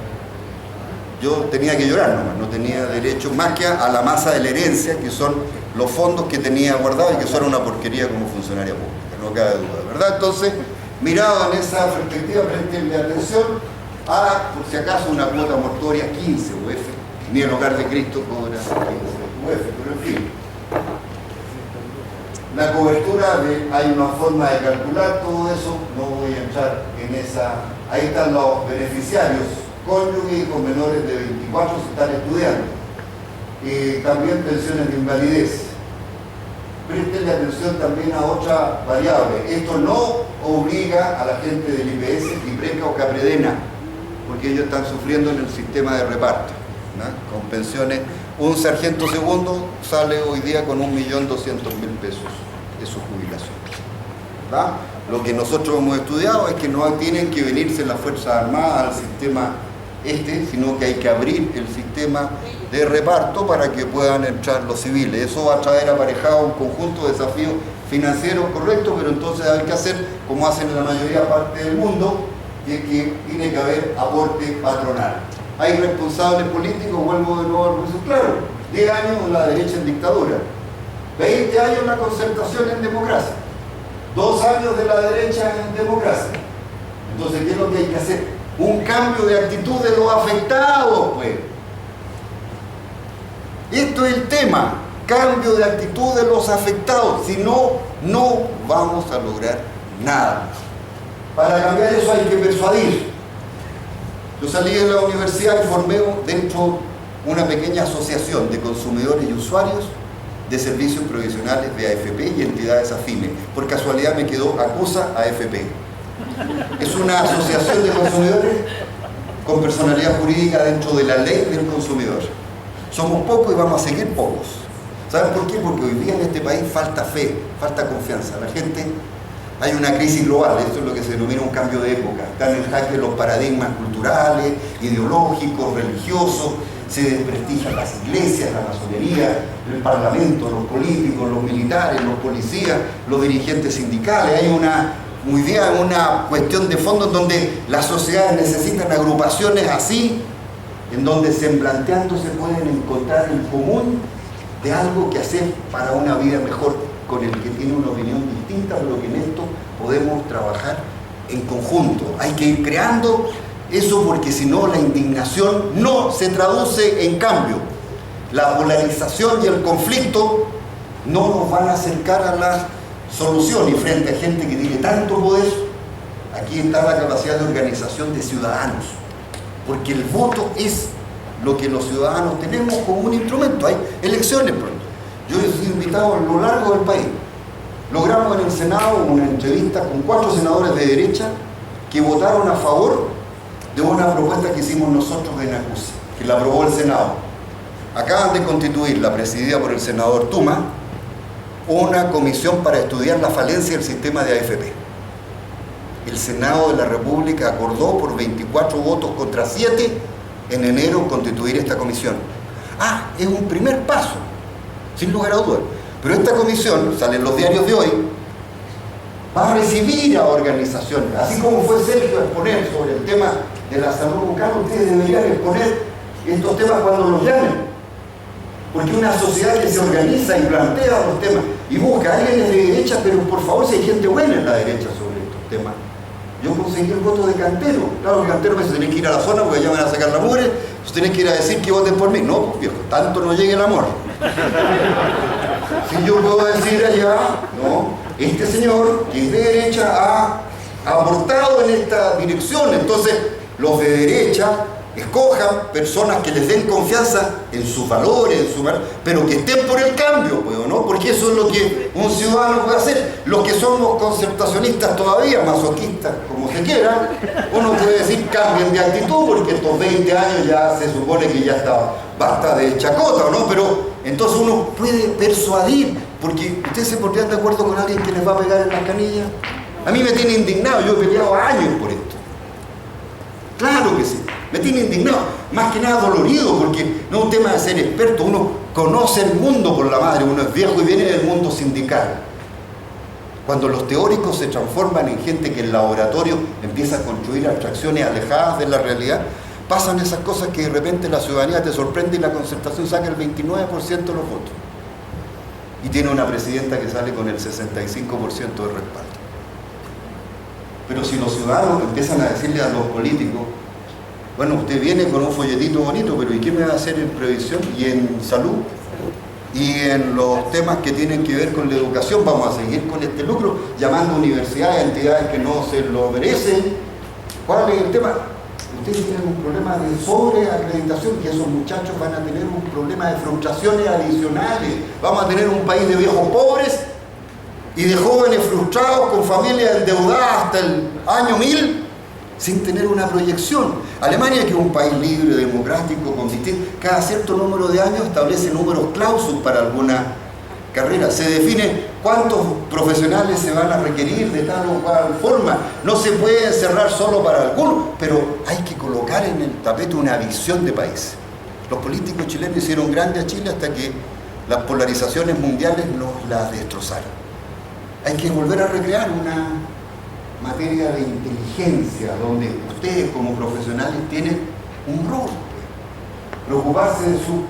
yo tenía que llorar nomás, no tenía derecho más que a la masa de la herencia, que son los fondos que tenía guardados y que son una porquería como funcionaria pública, no cabe duda, ¿verdad? Entonces, mirado en esa perspectiva, prestenle atención a, por si acaso, una cuota mortuoria 15 UF, ni el Hogar de Cristo cobra 15 UF, pero en fin. La cobertura, hay una forma de calcular todo eso, no voy a entrar en esa. Ahí están los beneficiarios, cónyuges con menores de 24 se están estudiando. También pensiones de invalidez. Prestenle atención también a otra variable. Esto no obliga a la gente del IPS, IPRECA o CAPREDENA, porque ellos están sufriendo en el sistema de reparto, ¿no? Con pensiones. Un sargento segundo sale hoy día con 1.200.000 pesos de su jubilación, ¿verdad? Lo que nosotros hemos estudiado es que no tienen que venirse las Fuerzas Armadas al sistema sino que hay que abrir el sistema de reparto para que puedan entrar los civiles. Eso va a traer aparejado un conjunto de desafíos financieros, correcto, pero entonces hay que hacer, como hacen en la mayoría parte del mundo, que tiene que haber aporte patronal. Hay responsables políticos, vuelvo de nuevo al proceso, claro, 10 años la derecha en dictadura, 20 años la concertación en democracia, 2 años de la derecha en democracia. Entonces, ¿qué es lo que hay que hacer? Un cambio de actitud de los afectados, pues. Esto es el tema, cambio de actitud de los afectados, si no, no vamos a lograr nada. Para cambiar eso hay que persuadir. Yo salí de la universidad y formé dentro una pequeña asociación de consumidores y usuarios de servicios provisionales de AFP y entidades afines. Por casualidad me quedó ACUSA AFP. Es una asociación de consumidores con personalidad jurídica dentro de la ley del consumidor. Somos pocos y vamos a seguir pocos. ¿Saben por qué? Porque hoy día en este país falta fe, falta confianza. La gente, hay una crisis global, esto es lo que se denomina un cambio de época. Están en jaque los paradigmas culturales, ideológicos, religiosos, se desprestigian las iglesias, la masonería, el parlamento, los políticos, los militares, los policías, los dirigentes sindicales. Hay hoy día una cuestión de fondo en donde las sociedades necesitan agrupaciones así, en donde semblanteando se pueden encontrar en común de algo que hacer para una vida mejor con el que tiene una opinión distinta, pero que en esto podemos trabajar en conjunto. Hay que ir creando eso porque si no la indignación no se traduce en cambio. La polarización y el conflicto no nos van a acercar a la solución, y frente a gente que tiene tanto poder, aquí está la capacidad de organización de ciudadanos, porque el voto es lo que los ciudadanos tenemos como un instrumento. Hay elecciones pronto. Yo he sido invitado a lo largo del país. Logramos en el Senado una entrevista con 4 senadores de derecha que votaron a favor de una propuesta que hicimos nosotros en ACUSA, que la aprobó el Senado. Acaban de constituir, la presidida por el senador Tuma, una comisión para estudiar la falencia del sistema de AFP. El Senado de la República acordó por 24 votos contra 7 en enero constituir esta comisión. Es un primer paso, sin lugar a dudas. Pero esta comisión, sale en los diarios de hoy, va a recibir a organizaciones, así como fue Sergio a exponer sobre el tema de la salud bucal. Ustedes deberían exponer estos temas cuando los llamen, porque una sociedad que se organiza y plantea los temas y busca a alguien de derecha, pero por favor, si hay gente buena en la derecha sobre estos temas. Yo conseguí el voto de Cantero. Claro, que Cantero me dice: tenés que ir a la zona porque ya van a sacar la mugre, tenés que ir a decir que voten por mí. No, pues viejo, tanto no llegue el amor. Si yo puedo decir allá, no. este señor, que es de derecha, ha aportado en esta dirección. Entonces, los de derecha escojan personas que les den confianza en sus valores, pero que estén por el cambio, pues, ¿no? Porque eso es lo que un ciudadano puede hacer. Los que somos concertacionistas todavía, masoquistas, como se quiera, uno puede decir cambien de actitud, porque estos 20 años ya se supone que ya está, basta de chacota, ¿no? Pero entonces uno puede persuadir, porque ustedes se pondrían de acuerdo con alguien que les va a pegar en las canillas. A mí me tiene indignado, yo he peleado años por esto. Claro que sí, me tiene indignado, más que nada dolorido, porque no es un tema de ser experto, uno conoce el mundo por la madre, uno es viejo y viene del mundo sindical. Cuando los teóricos se transforman en gente que en laboratorio empieza a construir abstracciones alejadas de la realidad, pasan esas cosas que de repente la ciudadanía te sorprende y la concertación saca el 29% de los votos. Y tiene una presidenta que sale con el 65% de respaldo. Pero si los ciudadanos empiezan a decirle a los políticos, bueno, usted viene con un folletito bonito, pero ¿y qué me va a hacer en previsión y en salud? Y en los temas que tienen que ver con la educación, vamos a seguir con este lucro, llamando a universidades, a entidades que no se lo merecen. ¿Cuál es el tema? Ustedes tienen un problema de sobreacreditación, que esos muchachos van a tener un problema de frustraciones adicionales. Vamos a tener un país de viejos pobres y de jóvenes frustrados con familias endeudadas hasta el año 1000 sin tener una proyección. Alemania, que es un país libre, democrático, consistente, cada cierto número de años establece números clausus para alguna carrera. Se define cuántos profesionales se van a requerir de tal o cual forma. No se puede encerrar solo para algunos, pero hay que colocar en el tapete una visión de país. Los políticos chilenos hicieron grande a Chile hasta que las polarizaciones mundiales nos las destrozaron. Hay que volver a recrear una materia de inteligencia, donde ustedes como profesionales tienen un rol. Preocuparse de su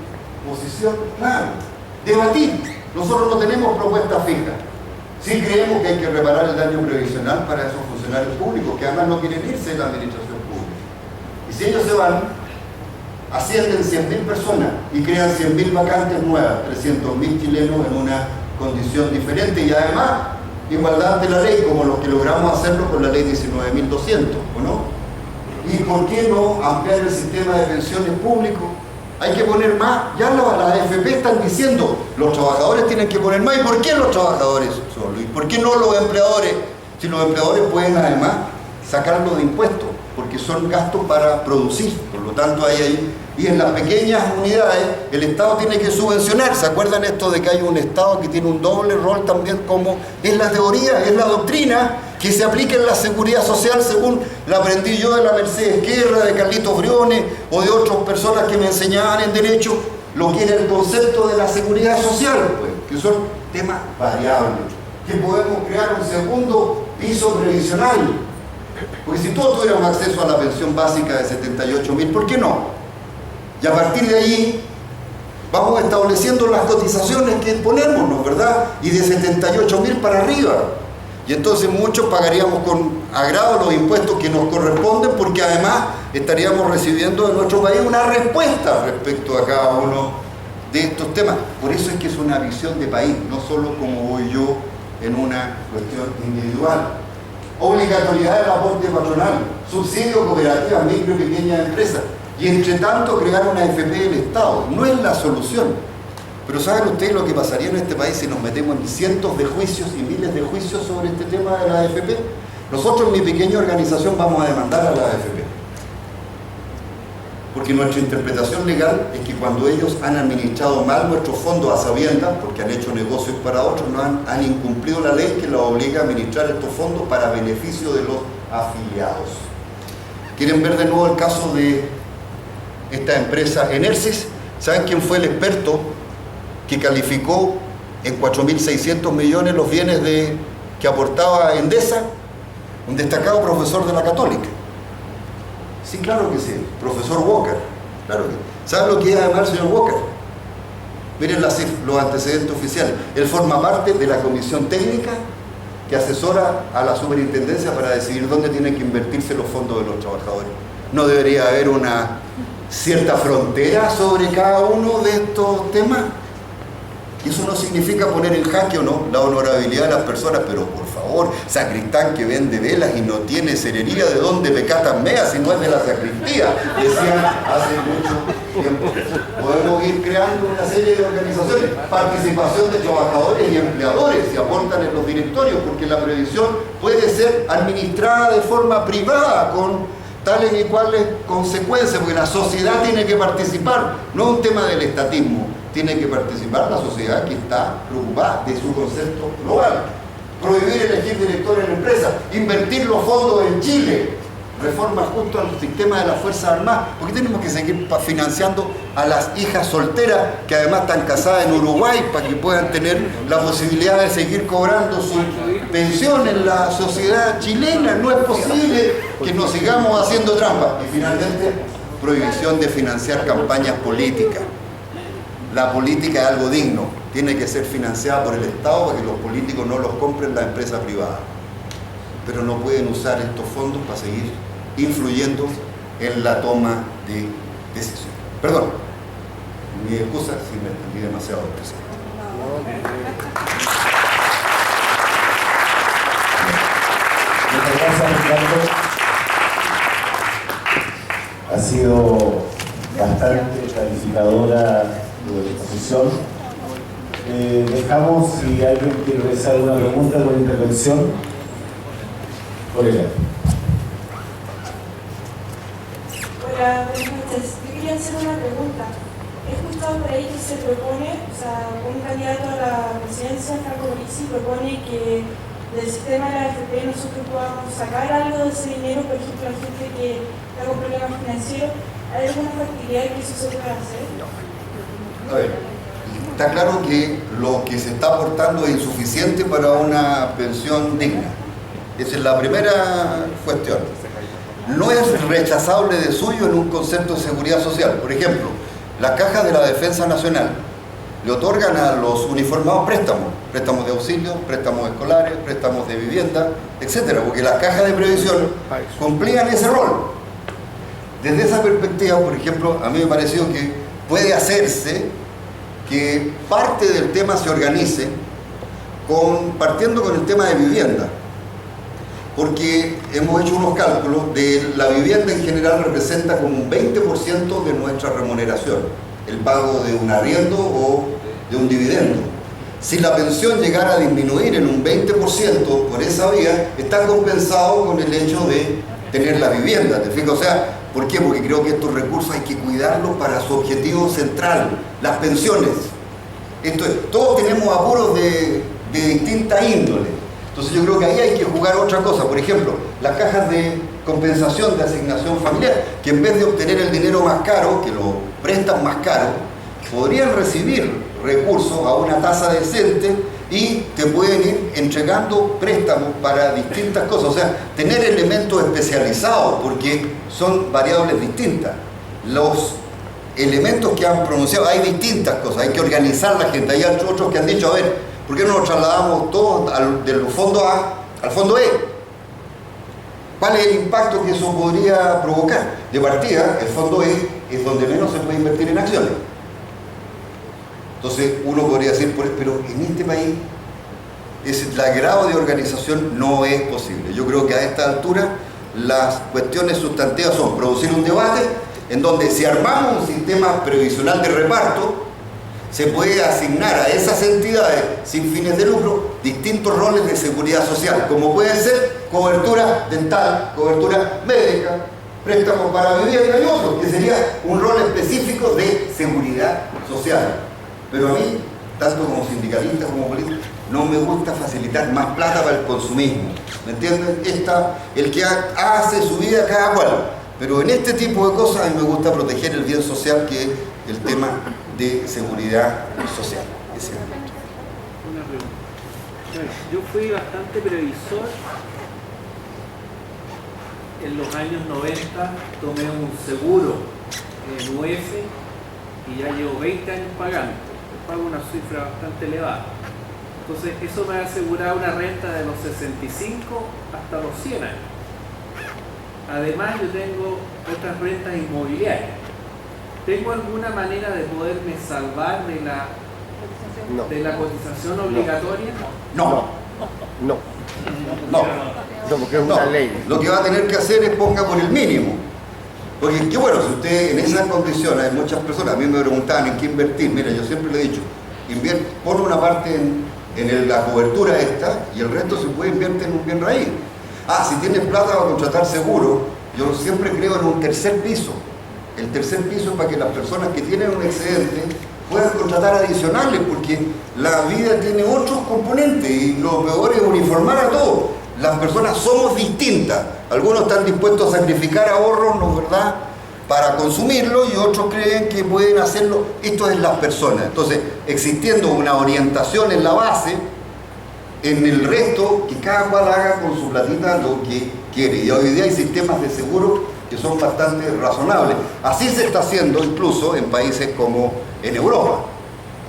posición, claro. Debatir. Nosotros no tenemos propuestas fijas. Sí creemos que hay que reparar el daño previsional para esos funcionarios públicos, que además no quieren irse de la administración pública. Y si ellos se van, ascienden 100.000 personas y crean 100.000 vacantes nuevas, 300.000 chilenos en una condición diferente y además igualdad ante la ley, como los que logramos hacerlo con la ley 19.200, ¿o no? ¿Y por qué no ampliar el sistema de pensiones público? Hay que poner más. Ya las AFP están diciendo, los trabajadores tienen que poner más. ¿Y por qué los trabajadores solo? ¿Y por qué no los empleadores? Si los empleadores pueden además sacarlo de impuestos, porque son gastos para producir, por lo tanto hay ahí. Y en las pequeñas unidades el Estado tiene que subvencionar. ¿Se acuerdan esto de que hay un Estado que tiene un doble rol también, como es la teoría, es la doctrina que se aplica en la seguridad social, según la aprendí yo de la Mercedes Guerra, de Carlitos Briones o de otras personas que me enseñaban en Derecho, lo que era el concepto de la seguridad social, pues, que son temas variables, que podemos crear un segundo piso previsional. Porque si todos tuviéramos acceso a la pensión básica de 78.000, ¿por qué no? Y a partir de ahí vamos estableciendo las cotizaciones que ponemos, ¿verdad? Y de 78.000 para arriba. Y entonces muchos pagaríamos con agrado los impuestos que nos corresponden, porque además estaríamos recibiendo de nuestro país una respuesta respecto a cada uno de estos temas. Por eso es que es una visión de país, no solo como voy yo en una cuestión individual. Obligatoriedad del aporte patronal, subsidio cooperativas, micro y pequeñas empresas. Y entre tanto crear una AFP del Estado. No es la solución. Pero ¿saben ustedes lo que pasaría en este país si nos metemos en cientos de juicios y miles de juicios sobre este tema de la AFP? Nosotros en mi pequeña organización vamos a demandar a la AFP. Porque nuestra interpretación legal es que cuando ellos han administrado mal nuestros fondos a sabiendas, porque han hecho negocios para otros, no han incumplido la ley que los obliga a administrar estos fondos para beneficio de los afiliados. ¿Quieren ver de nuevo el caso de esta empresa Enersys? ¿Saben quién fue el experto que calificó en 4.600 millones los bienes que aportaba Endesa? Un destacado profesor de la Católica. Sí, claro que sí, profesor Walker. Claro que. ¿Saben lo que es además el señor Walker? Miren los antecedentes oficiales. Él forma parte de la comisión técnica que asesora a la superintendencia para decidir dónde tienen que invertirse los fondos de los trabajadores. ¿No debería haber una cierta frontera sobre cada uno de estos temas? Y eso no significa poner en jaque o no la honorabilidad de las personas, pero por favor, sacristán que vende velas y no tiene cerería, ¿de dónde me catan meas si no es de la sacristía? Decían hace mucho tiempo. Podemos ir creando una serie de organizaciones, participación de trabajadores y empleadores si aportan en los directorios, porque la previsión puede ser administrada de forma privada con tales y cuales consecuencias, porque la sociedad tiene que participar, no es un tema del estatismo. Tiene que participar la sociedad que está preocupada de su concepto global. Prohibir elegir directores en empresas, invertir los fondos en Chile, reformas justo al sistema de las Fuerzas Armadas. ¿Por qué tenemos que seguir financiando a las hijas solteras que además están casadas en Uruguay para que puedan tener la posibilidad de seguir cobrando su pensión en la sociedad chilena? No es posible que nos sigamos haciendo trampa. Y finalmente, prohibición de financiar campañas políticas. La política es algo digno, tiene que ser financiada por el Estado para que los políticos no los compren las empresas privadas. Pero no pueden usar estos fondos para seguir influyendo en la toma de decisiones. Perdón, mi excusa si me entendí demasiado, presidente. Muchas gracias, Ricardo. Ha sido bastante clarificadora tu exposición. Dejamos, si alguien quiere realizar una pregunta o una intervención, por ella. Hola, buenas noches. Yo quería hacer una pregunta. He escuchado por ahí que se propone, o sea, un candidato a la presidencia, Franco Parisi, propone que del sistema de la AFP nosotros podamos sacar algo de ese dinero, por ejemplo, a gente que está con problemas financieros. ¿Hay alguna facilidad que eso se pueda hacer? A ver, está claro que lo que se está aportando es insuficiente para una pensión digna. Esa es la primera cuestión. No es rechazable de suyo en un concepto de seguridad social. Por ejemplo, las cajas de la Defensa Nacional le otorgan a los uniformados préstamos de auxilio, préstamos escolares, préstamos de vivienda, etcétera, porque las cajas de previsión cumplían ese rol. Desde esa perspectiva, por ejemplo, a mí me pareció que puede hacerse que parte del tema se organice partiendo con el tema de vivienda, porque hemos hecho unos cálculos de la vivienda en general representa como un 20% de nuestra remuneración, el pago de un arriendo o de un dividendo. Si la pensión llegara a disminuir en un 20% por esa vía, está compensado con el hecho de tener la vivienda, ¿te fijas? O sea, ¿por qué? Porque creo que estos recursos hay que cuidarlos para su objetivo central, las pensiones. Esto es, todos tenemos apuros de distinta índole. Entonces yo creo que ahí hay que jugar otra cosa. Por ejemplo, las cajas de compensación de asignación familiar, que en vez de obtener el dinero más caro, que lo prestan más caro, podrían recibir recursos a una tasa decente y te pueden ir entregando préstamos para distintas cosas. O sea, tener elementos especializados, porque son variables distintas. Los elementos que han pronunciado, hay distintas cosas, hay que organizar la gente. Hay otros que han dicho, a ver, ¿por qué no nos trasladamos todos del fondo A al fondo E? ¿Cuál es el impacto que eso podría provocar? De partida, el fondo E es donde menos se puede invertir en acciones. Entonces uno podría decir, pero en este país el grado de organización no es posible. Yo creo que a esta altura las cuestiones sustantivas son producir un debate en donde si armamos un sistema previsional de reparto, se puede asignar a esas entidades sin fines de lucro distintos roles de seguridad social, como puede ser cobertura dental, cobertura médica, préstamos para vivienda y otros, que sería un rol específico de seguridad social. Pero a mí, tanto como sindicalista como político, no me gusta facilitar más plata para el consumismo. ¿Me entienden? El que hace su vida cada cual. Pero en este tipo de cosas a mí me gusta proteger el bien social, que es el tema de seguridad social. Una pregunta. Bueno, yo fui bastante previsor en los años 90, tomé un seguro en UF y ya llevo 20 años pagando. Pago una cifra bastante elevada. Entonces eso me ha asegurado una renta de los 65 hasta los 100 años. Además yo tengo otras rentas inmobiliarias. ¿Tengo alguna manera de poderme salvar de la No. de la cotización obligatoria? No, No, no. no, porque es No, una ley. lo que va a tener que hacer es ponga por el mínimo. Porque qué bueno, si usted en esas condiciones, hay muchas personas, a mí me preguntaban en qué invertir. Mira, yo siempre le he dicho, pon una parte en la cobertura esta y el resto se puede invertir en un bien raíz. Ah, si tienes plata para contratar seguro, yo siempre creo en un tercer piso. El tercer piso es para que las personas que tienen un excedente puedan contratar adicionales, porque la vida tiene otros componentes y lo peor es uniformar a todos. Las personas somos distintas. Algunos están dispuestos a sacrificar ahorros, ¿no es verdad?, para consumirlo, y otros creen que pueden hacerlo. Esto es las personas. Entonces, existiendo una orientación en la base, en el resto, que cada cual haga con su platita lo que quiere. Y hoy día hay sistemas de seguro que son bastante razonables. Así se está haciendo incluso en países como en Europa,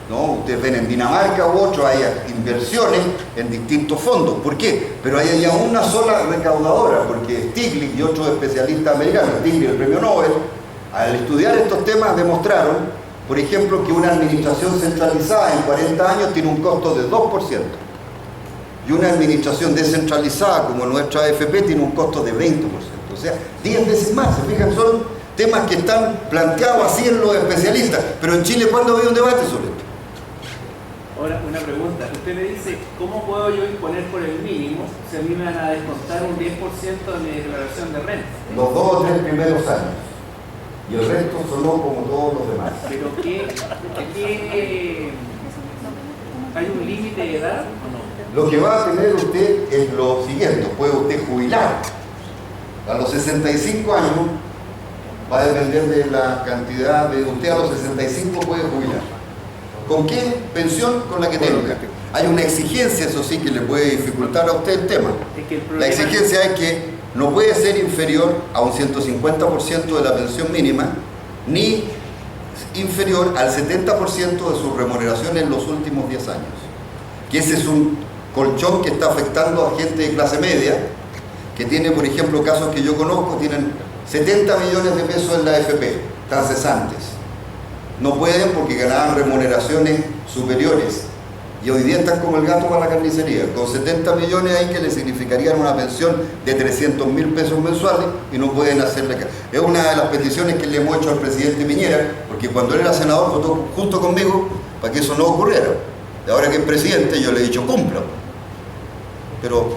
¿no? Ustedes ven en Dinamarca u otros, hay inversiones en distintos fondos. ¿Por qué? Pero hay ya una sola recaudadora, porque Stiglitz y otros especialistas americanos, Stiglitz, el premio Nobel, al estudiar estos temas demostraron, por ejemplo, que una administración centralizada en 40 años tiene un costo de 2%. Y una administración descentralizada como nuestra AFP tiene un costo de 20%. O sea, 10 veces más. Se fijan, son temas que están planteados así en los especialistas. Pero en Chile, ¿cuándo ha habido un debate sobre esto? Ahora, una pregunta. Usted me dice, ¿cómo puedo yo imponer por el mínimo si a mí me van a descontar un 10% de mi declaración de renta? Los 2 o 3 primeros años. Y el resto sonó como todos los demás. ¿Pero qué hay un límite de edad o no? Lo que va a tener usted es lo siguiente: puede usted jubilar. A los 65 años va a depender de la cantidad de usted. A los 65 puede jubilar. ¿Con qué pensión? Con la que tenga. Hay una exigencia, eso sí, que le puede dificultar a usted el tema. Es que el La problema exigencia es que no puede ser inferior a un 150% de la pensión mínima, ni inferior al 70% de su remuneración en los últimos 10 años. Que ese es un colchón que está afectando a gente de clase media, que tiene, por ejemplo, casos que yo conozco, tienen 70 millones de pesos en la AFP, están cesantes. No pueden porque ganaban remuneraciones superiores. Y hoy día están como el gato para la carnicería, con 70 millones ahí que le significarían una pensión de 300.000 pesos mensuales y no pueden hacerle caso. Es una de las peticiones que le hemos hecho al presidente Piñera, porque cuando él era senador votó junto conmigo para que eso no ocurriera. Y ahora que es presidente yo le he dicho cumpla. Pero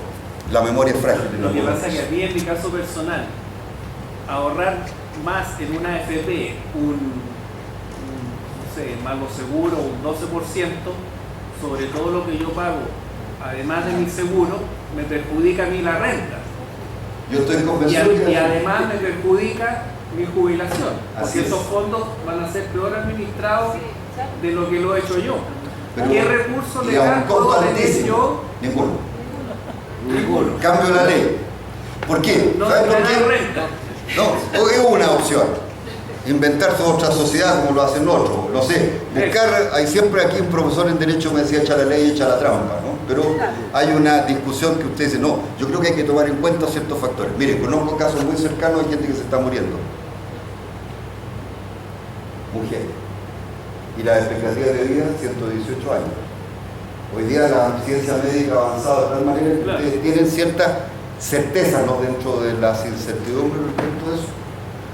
la memoria es frágil. Lo que pasa es que a mí, en mi caso personal, ahorrar más en una AFP, no sé, mago seguro, un 12%, sobre todo lo que yo pago, además de mi seguro, me perjudica a mí la renta. Yo estoy convencido Y además me perjudica mi jubilación, Así porque es. esos fondos van a ser peor administrados de lo que lo he hecho yo. Pero, ¿Qué recurso y a un legal costo puedo tener altísimo. yo? Ninguno. Cambio la ley. ¿Por qué? No ¿Sabe por declarar qué? renta. No, es una opción. Inventarse otra sociedad como lo hacen otros. No sé, buscar, hay siempre aquí un profesor en Derecho me decía echa la ley, echa la trampa, ¿no? Pero hay una discusión que usted dice, no, yo creo que hay que tomar en cuenta ciertos factores. Mire, conozco casos muy cercanos de gente que se está muriendo. Mujer. Y la expectativa de vida, 118 años. Hoy día la ciencia médica ha avanzado de tal manera que ustedes tienen cierta certeza, ¿no?, dentro de las incertidumbres respecto de eso.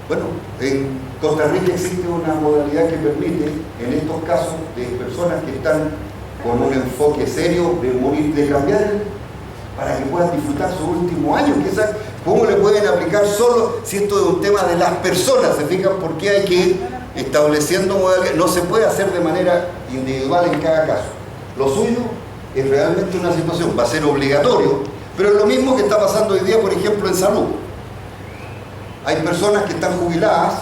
Bueno, en Costa Rica existe una modalidad que permite, en estos casos, de personas que están con un enfoque serio de morir, de cambiar, para que puedan disfrutar su último año. ¿Cómo le pueden aplicar solo si esto es un tema de las personas? ¿Se fijan por qué hay que ir estableciendo modalidades? No se puede hacer de manera individual en cada caso. Lo suyo es realmente una situación, va a ser obligatorio, pero es lo mismo que está pasando hoy día, por ejemplo, en salud. Hay personas que están jubiladas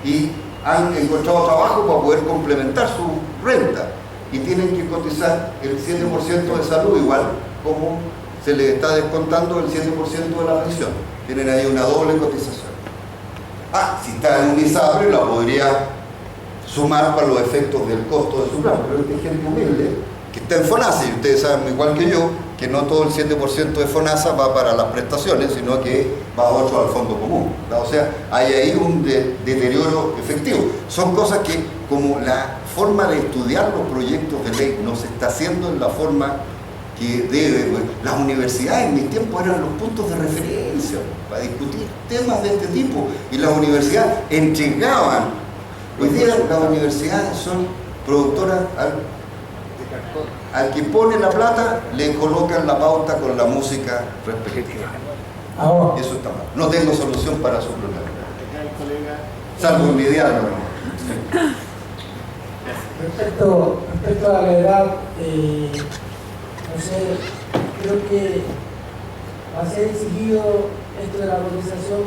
y han encontrado trabajo para poder complementar su renta y tienen que cotizar el 7% de salud, igual como se les está descontando el 7% de la pensión. Tienen ahí una doble cotización. Si está en un ISAPRE, la podría sumar para los efectos del costo de su plan, pero hay gente humilde que está en FONASA, y ustedes saben igual que yo que no todo el 7% de FONASA va para las prestaciones, sino que va otro al fondo común, ¿verdad? O sea, hay ahí un deterioro efectivo. Son cosas que, como la forma de estudiar los proyectos de ley no se está haciendo en la forma que debe, pues, las universidades en mi tiempo eran los puntos de referencia para discutir temas de este tipo, y las universidades entregaban. Hoy día las universidades son productoras al que pone la plata, le colocan la pauta con la música respectiva. Eso está mal. No tengo solución para su problema. Salvo mi diálogo. Respecto a la edad, no sé, creo que va a ser exigido esto de la cotización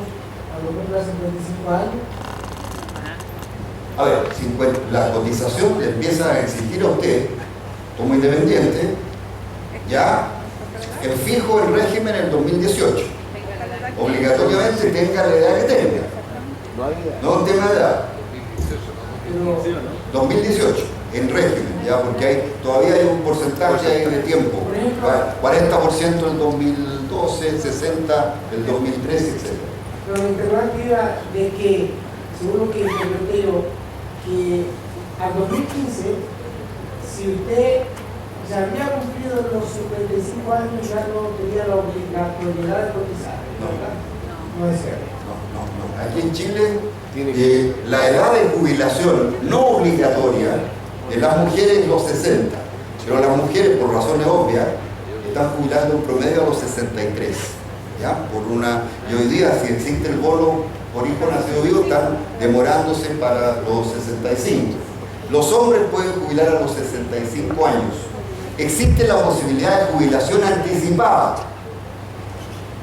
a lo mejor a 55 años. A ver, la cotización le empieza a exigir a usted, como independiente, ya en fijo el régimen en el 2018. Obligatoriamente tenga la edad que tenga. No un tema de edad. 2018, en régimen, ya, porque todavía hay un porcentaje ahí de tiempo. 40% del 2012, 60% del 2013, etc. Pero mi interrogante era de que, según lo que interpreté yo, que al 2015, si usted ya había cumplido los 55 años, ya no tenía la obligatoriedad de cotizar, ¿verdad? No es cierto. No. Aquí en Chile, la edad de jubilación no obligatoria de las mujeres es los 60, pero las mujeres, por razones obvias, están jubilando en promedio a los 63. ¿Ya? Y hoy día, si existe el bono por hijo nacido vivo, están demorándose para los 65. Los hombres pueden jubilar a los 65 años. Existe la posibilidad de jubilación anticipada.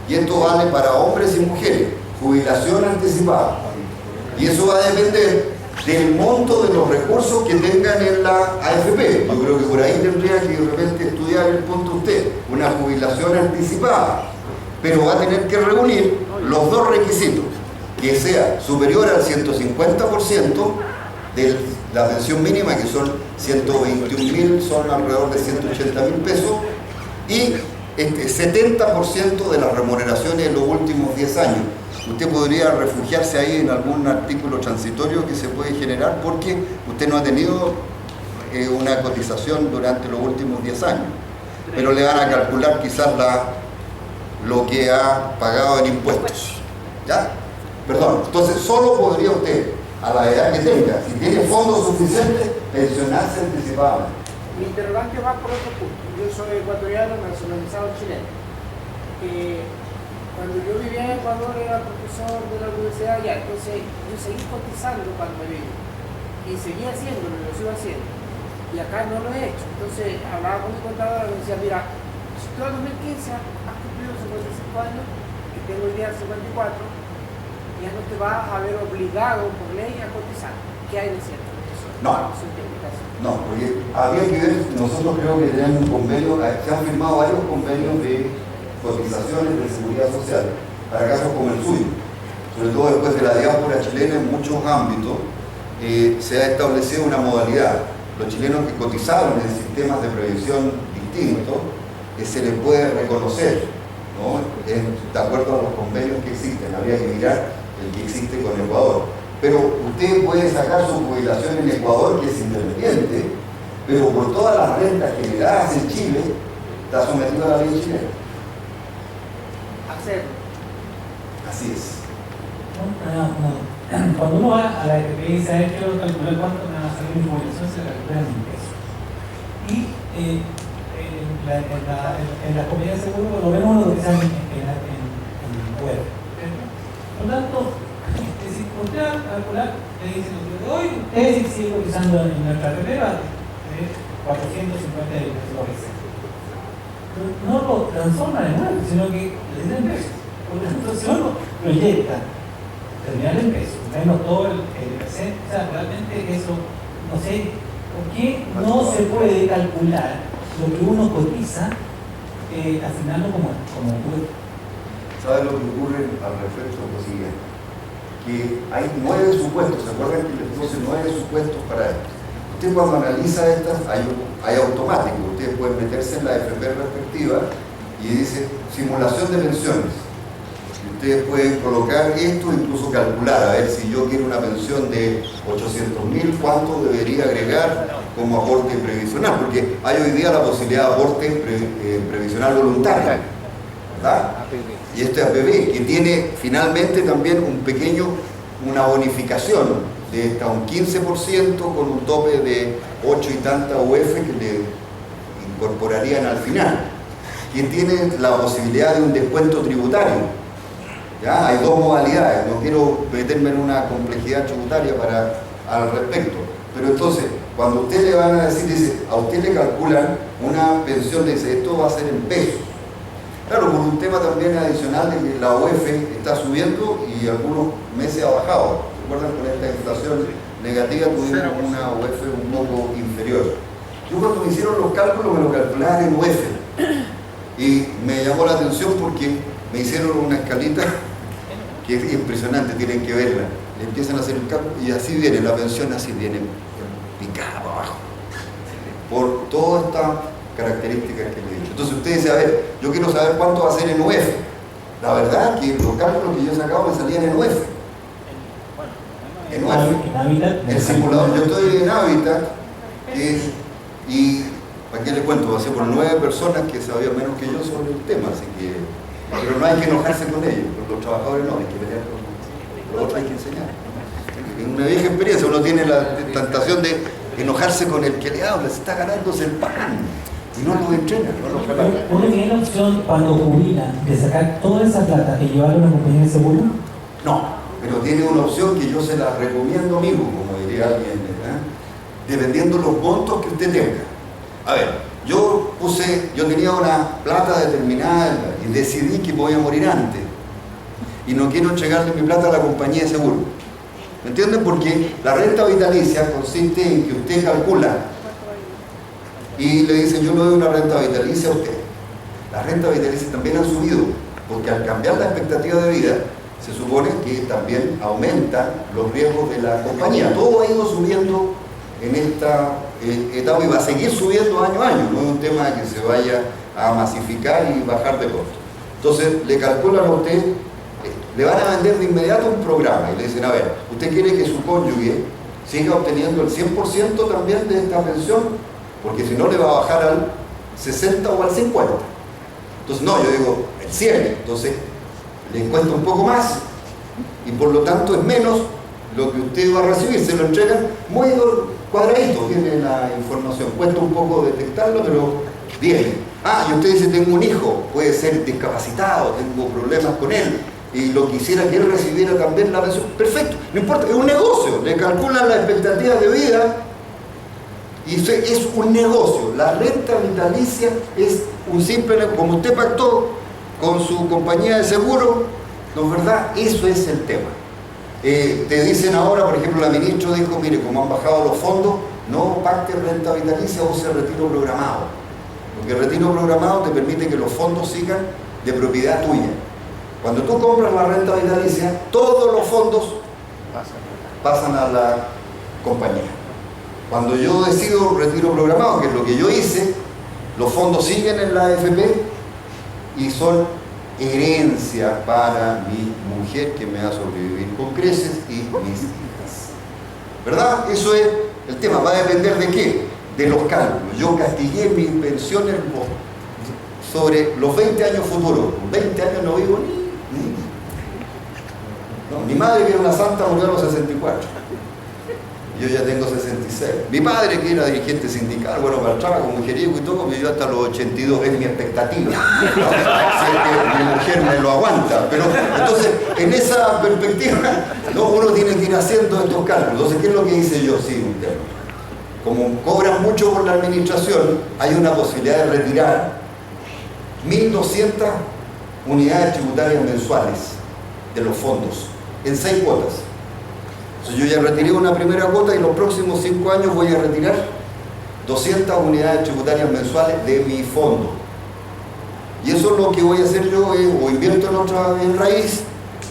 Y esto vale para hombres y mujeres. Jubilación anticipada. Y eso va a depender del monto de los recursos que tengan en la AFP. Yo creo que por ahí tendría que de repente estudiar el punto usted. Una jubilación anticipada. Pero va a tener que reunir los dos requisitos. Que sea superior al 150% de la pensión mínima, que son 121.000, son alrededor de 180.000 pesos, y 70% de las remuneraciones en los últimos 10 años. Usted podría refugiarse ahí en algún artículo transitorio que se puede generar porque usted no ha tenido una cotización durante los últimos 10 años, pero le van a calcular quizás lo que ha pagado en impuestos. ¿Ya? Perdón, entonces solo podría usted, a la edad que tenga, si tiene fondos suficientes, pensionarse anticipadamente. Mi interrogante va por otro punto. Yo soy ecuatoriano, nacionalizado chileno. Cuando yo vivía en Ecuador era profesor de la universidad allá, entonces yo seguí cotizando cuando me vine. Y seguía haciéndolo, lo sigo haciendo. Y acá no lo he hecho. Entonces hablaba con mi contadora y me decía, mira, si tú en 2015 has cumplido 55 años, y tengo hoy día 54, ya no te vas a ver obligado por ley a cotizar. ¿Qué hay de cierto? No, porque había que ver, nosotros creo que tenemos un convenio, se han firmado varios convenios de cotizaciones de seguridad social para casos como el suyo. Sobre todo después de la diáspora chilena, en muchos ámbitos se ha establecido una modalidad. Los chilenos que cotizaron en sistemas de previsión distintos, se les puede reconocer, ¿no? De acuerdo a los convenios que existen. Habría que mirar el que existe con Ecuador. Pero usted puede sacar su jubilación en Ecuador, que es independiente, pero por todas las rentas generadas en Chile, está sometido a la ley chilena. Así es. Cuando uno va a la FP y dice, a ver, quiero calcular cuánto me va a salir mi jubilación, se calcula en pesos. Y en la comunidad de seguro lo vemos lo que sale en web. Por lo tanto, si usted va a calcular, le dicen, hoy usted sigue cotizando en nuestra FP, va a tener 450 euros. No lo transforman en web, sino que le dicen en pesos. Por lo tanto, si uno proyecta terminar en pesos, menos todo el presente, o sea, realmente eso, no sé, ¿por qué no se puede calcular lo que uno cotiza, asignarlo como web? ¿Sabe lo que ocurre al respecto? Lo siguiente, que hay 9 supuestos, ¿se acuerdan que les puse 9 supuestos para esto? Usted cuando analiza estas, hay automático, ustedes pueden meterse en la FP respectiva y dice simulación de pensiones. ustedes pueden colocar esto, incluso calcular, a ver si yo quiero una pensión de 800.000, cuánto debería agregar como aporte previsional, porque hay hoy día la posibilidad de aporte previsional voluntario, ¿verdad? Y este APB, que tiene finalmente también una bonificación de hasta un 15% con un tope de 8 y tantas UF que le incorporarían al final, que tiene la posibilidad de un descuento tributario. ¿Ya? Hay dos modalidades, no quiero meterme en una complejidad tributaria al respecto, pero entonces, cuando usted le van a decir, dice, a usted le calculan una pensión, dice, esto va a ser en pesos. Claro, por un tema también adicional de que la UF está subiendo y algunos meses ha bajado. ¿Recuerdan? Con esta inflación negativa tuvimos una UF un poco inferior. Yo cuando me hicieron los cálculos me lo calculaban en UF y me llamó la atención porque me hicieron una escalita que es impresionante, tienen que verla. Le empiezan a hacer el cálculo y así viene, la pensión así viene picada para abajo, por todas estas características que le he dicho. Entonces usted dice, a ver, yo quiero saber cuánto va a ser en UF. La verdad es que los cálculos que yo he sacado me salían en UF. En UF. El simulador, yo estoy en Habitat y ¿para qué le cuento? Pasé por 9 personas que sabían menos que yo sobre el tema, así que... Pero no hay que enojarse con ellos, con los trabajadores no, hay que pelear con los otros, hay que enseñar. En una vieja experiencia uno tiene la tentación de enojarse con el que le habla, se está ganándose el pan y no lo entrena, no lo jala. ¿Uno tiene la opción cuando jubila de sacar toda esa plata y llevarla a una compañía de seguro? No, pero tiene una opción que yo se la recomiendo, amigo, como diría alguien, ¿verdad? Dependiendo los montos que usted tenga. A ver, yo tenía una plata determinada y decidí que voy a morir antes y no quiero entregarle mi plata a la compañía de seguro. ¿Me entienden? Porque la renta vitalicia consiste en que usted calcula y le dicen, yo no doy una renta vitalicia a usted. Las rentas vitalicias también han subido, porque al cambiar la expectativa de vida, se supone que también aumentan los riesgos de la compañía. Todo ha ido subiendo en esta etapa y va a seguir subiendo año a año. No es un tema que se vaya a masificar y bajar de costo. Entonces, le calculan a usted, le van a vender de inmediato un programa y le dicen, a ver, ¿usted quiere que su cónyuge siga obteniendo el 100% también de esta pensión? Porque si no le va a bajar al 60 o al 50. Entonces, no, yo digo, el 100. Entonces, le cuesta un poco más y por lo tanto es menos lo que usted va a recibir. Se lo entregan muy cuadradito, tiene la información. Cuesta un poco detectarlo, pero viene. Y usted dice, tengo un hijo, puede ser discapacitado, tengo problemas con él y lo quisiera que él recibiera también la pensión. Perfecto, no importa, es un negocio. Le calculan la expectativa de vida y es un negocio. La renta vitalicia es un simple negocio. Como usted pactó con su compañía de seguro, ¿no es verdad? Eso es el tema. Te dicen ahora, por ejemplo, la ministra dijo, mire, como han bajado los fondos, no pacte renta vitalicia o sea retiro programado. Porque el retiro programado te permite que los fondos sigan de propiedad tuya. Cuando tú compras la renta vitalicia, todos los fondos pasan a la compañía. Cuando yo decido retiro programado, que es lo que yo hice, los fondos siguen en la AFP y son herencia para mi mujer que me va a sobrevivir con creces y mis hijas. ¿Verdad? Eso es el tema. ¿Va a depender de qué? De los cálculos. Yo castigué mis pensiones sobre los 20 años futuros. Con 20 años no vivo no, mi madre, que era una santa, murió a los 64. Yo ya tengo 66. Mi padre, que era dirigente sindical, bueno, marchaba con mujeriego y todo, vivió hasta los 82, es mi expectativa. Si es que mi mujer me lo aguanta. Pero entonces, en esa perspectiva, ¿no? Uno tiene que ir haciendo estos cálculos. Entonces, ¿qué es lo que hice yo? Sí, un tema. Como cobran mucho por la administración, hay una posibilidad de retirar 1.200 unidades tributarias mensuales de los fondos en 6 cuotas. Yo ya retiré una primera cuota y los próximos 5 años voy a retirar 200 unidades tributarias mensuales de mi fondo. Y eso es lo que voy a hacer yo, o invierto en otra en raíz,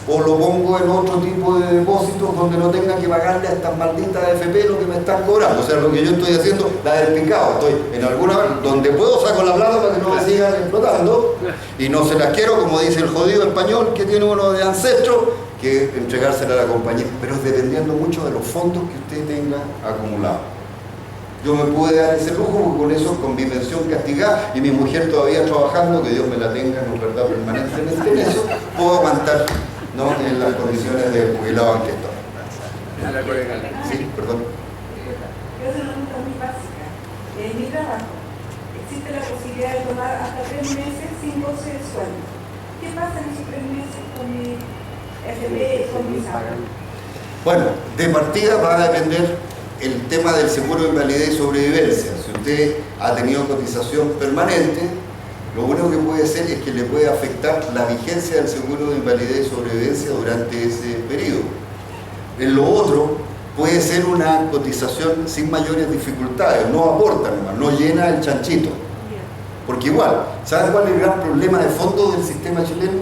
o lo pongo en otro tipo de depósitos donde no tenga que pagarle a estas malditas AFP lo que me están cobrando. O sea, lo que yo estoy haciendo, la del picado, estoy en alguna donde puedo saco la plata para que no me sigan explotando y no se las quiero, como dice el jodido español que tiene uno de ancestros, que entregársela a la compañía, pero es dependiendo mucho de los fondos que usted tenga acumulados. Yo me pude dar ese lujo porque con eso, con mi pensión castigada y mi mujer todavía trabajando, que Dios me la tenga, no verdad, permanentemente en eso, puedo aguantar, ¿no?, en las condiciones de jubilado en que estoy. Sí, perdón. Yo tengo una pregunta muy básica. En mi trabajo existe la posibilidad de tomar hasta 3 meses sin goce de sueldo. ¿Qué pasa en esos 3 meses con mi FP y con mi salario? Bueno, de partida va a depender el tema del seguro de invalidez y sobrevivencia. Si usted ha tenido cotización permanente, lo único que puede ser es que le puede afectar la vigencia del seguro de invalidez y sobrevivencia durante ese periodo. En lo otro, puede ser una cotización sin mayores dificultades, no aporta nomás, no llena el chanchito. Porque igual, ¿saben cuál es el gran problema de fondo del sistema chileno?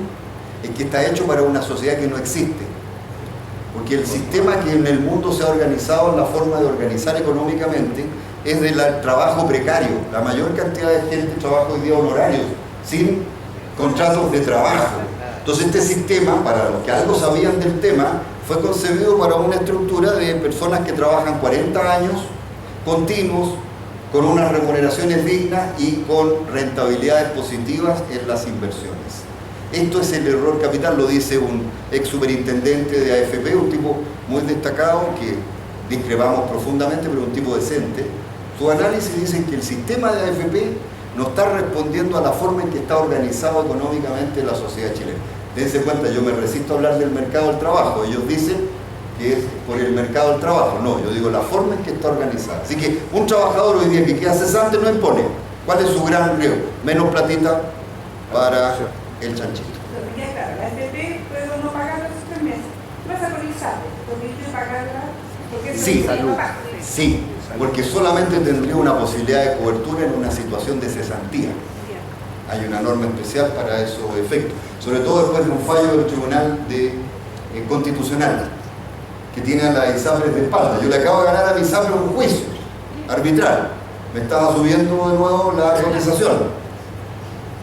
Es que está hecho para una sociedad que no existe. Porque el sistema que en el mundo se ha organizado, en la forma de organizar económicamente, es del trabajo precario. La mayor cantidad de gente trabaja hoy día honorarios, sin contratos de trabajo. Entonces este sistema, para los que algo sabían del tema, fue concebido para una estructura de personas que trabajan 40 años continuos, con unas remuneraciones dignas y con rentabilidades positivas en las inversiones. Esto es el error capital, lo dice un ex superintendente de AFP, un tipo muy destacado que discrepamos profundamente, pero un tipo decente. Su análisis dice que el sistema de AFP no está respondiendo a la forma en que está organizado económicamente la sociedad chilena. Dense cuenta, yo me resisto a hablar del mercado del trabajo. Ellos dicen que es por el mercado del trabajo. No, yo digo la forma en que está organizada. Así que un trabajador hoy día que queda cesante no impone. ¿Cuál es su gran riesgo? Menos platita para el chanchito. Pero ya claro, la FP puedo no pagarla esos 3 meses. Pasa con el SAPE, porque yo pagarla porque eso Sí, es no paga. sí, porque solamente tendría una posibilidad de cobertura en una situación de cesantía. Hay una norma especial para esos efectos, sobre todo después de un fallo del Tribunal Constitucional que tiene a la ISAPRES de espalda. Yo le acabo de ganar a mi ISAPRES un juicio arbitral, me estaba subiendo de nuevo la cotización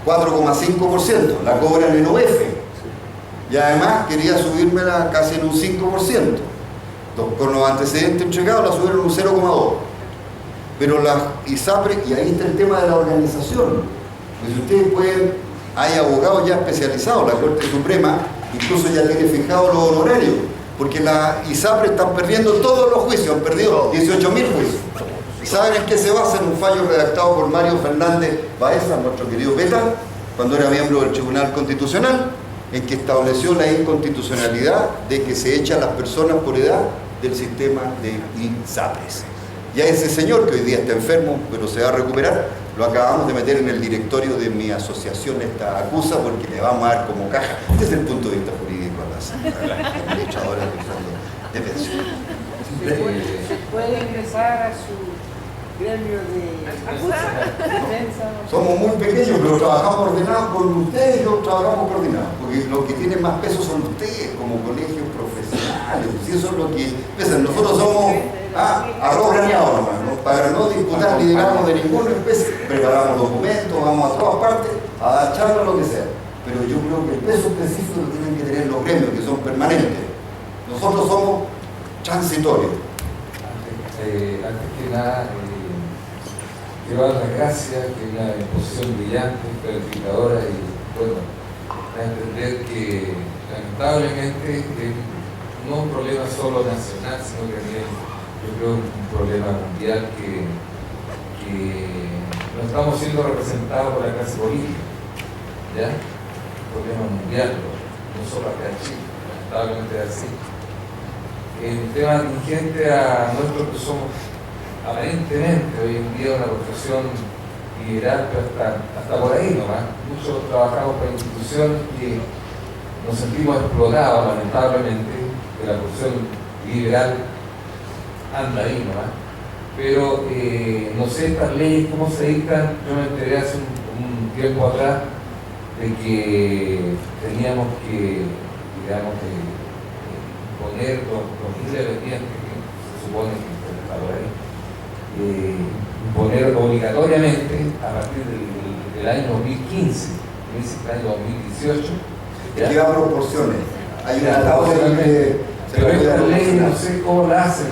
4,5%, la cobran en OF y además quería subírmela casi en un 5%. Con los antecedentes entregados la subieron un 0,2%, pero la ISAPRES, y ahí está el tema de la organización. Pues ustedes pueden, hay abogados ya especializados, la Corte Suprema incluso ya tiene fijado los honorarios, porque la ISAPRES están perdiendo todos los juicios, han perdido 18.000 juicios. ¿Saben en qué se basa? En un fallo redactado por Mario Fernández Baeza, nuestro querido Peta, cuando era miembro del Tribunal Constitucional, en que estableció la inconstitucionalidad de que se echan las personas por edad del sistema de ISAPRES. Y a ese señor, que hoy día está enfermo, pero se va a recuperar, lo acabamos de meter en el directorio de mi asociación, esta acusa, porque le vamos a dar como caja, desde el punto de vista jurídico, a las administradoras del fondo de pensión. ¿Se puede ingresar a su gremio de defensa? Somos muy pequeños, pero trabajamos ordenados con ustedes y los trabajamos coordinados, porque los que tienen más peso son ustedes, como colegios profesionales, y eso es lo que pesan. Nosotros somos arroz graneado nomás, ¿no? Para no disputar liderazgo de ninguna especie, preparamos documentos, vamos a todas partes, a dar charlas, lo que sea. Pero yo creo que el peso específico lo tienen que tener los gremios, que son permanentes. Nosotros somos transitorios. Antes que nada, quiero dar las gracias, que es una exposición brillante, clarificadora y bueno, a entender que lamentablemente no es un problema solo nacional, sino que también yo creo un problema mundial que no estamos siendo representados por la clase política, ¿ya? Un problema mundial, no solo acá en Chile, lamentablemente es así. El tema atingente a nosotros que somos aparentemente hoy en día una profesión liberal, pero hasta por ahí nomás. Muchos trabajamos para instituciones que nos sentimos explotados lamentablemente, que la profesión liberal anda ahí nomás. Pero no sé estas leyes cómo se dictan. Yo me enteré hace un tiempo atrás de que teníamos que digamos, poner los independientes que se supone que está por ahí, imponer obligatoriamente a partir del año 2015, el año 2018. Lleva proporciones. Hay un Claro, estado pero esta ley no sé cómo la hacen,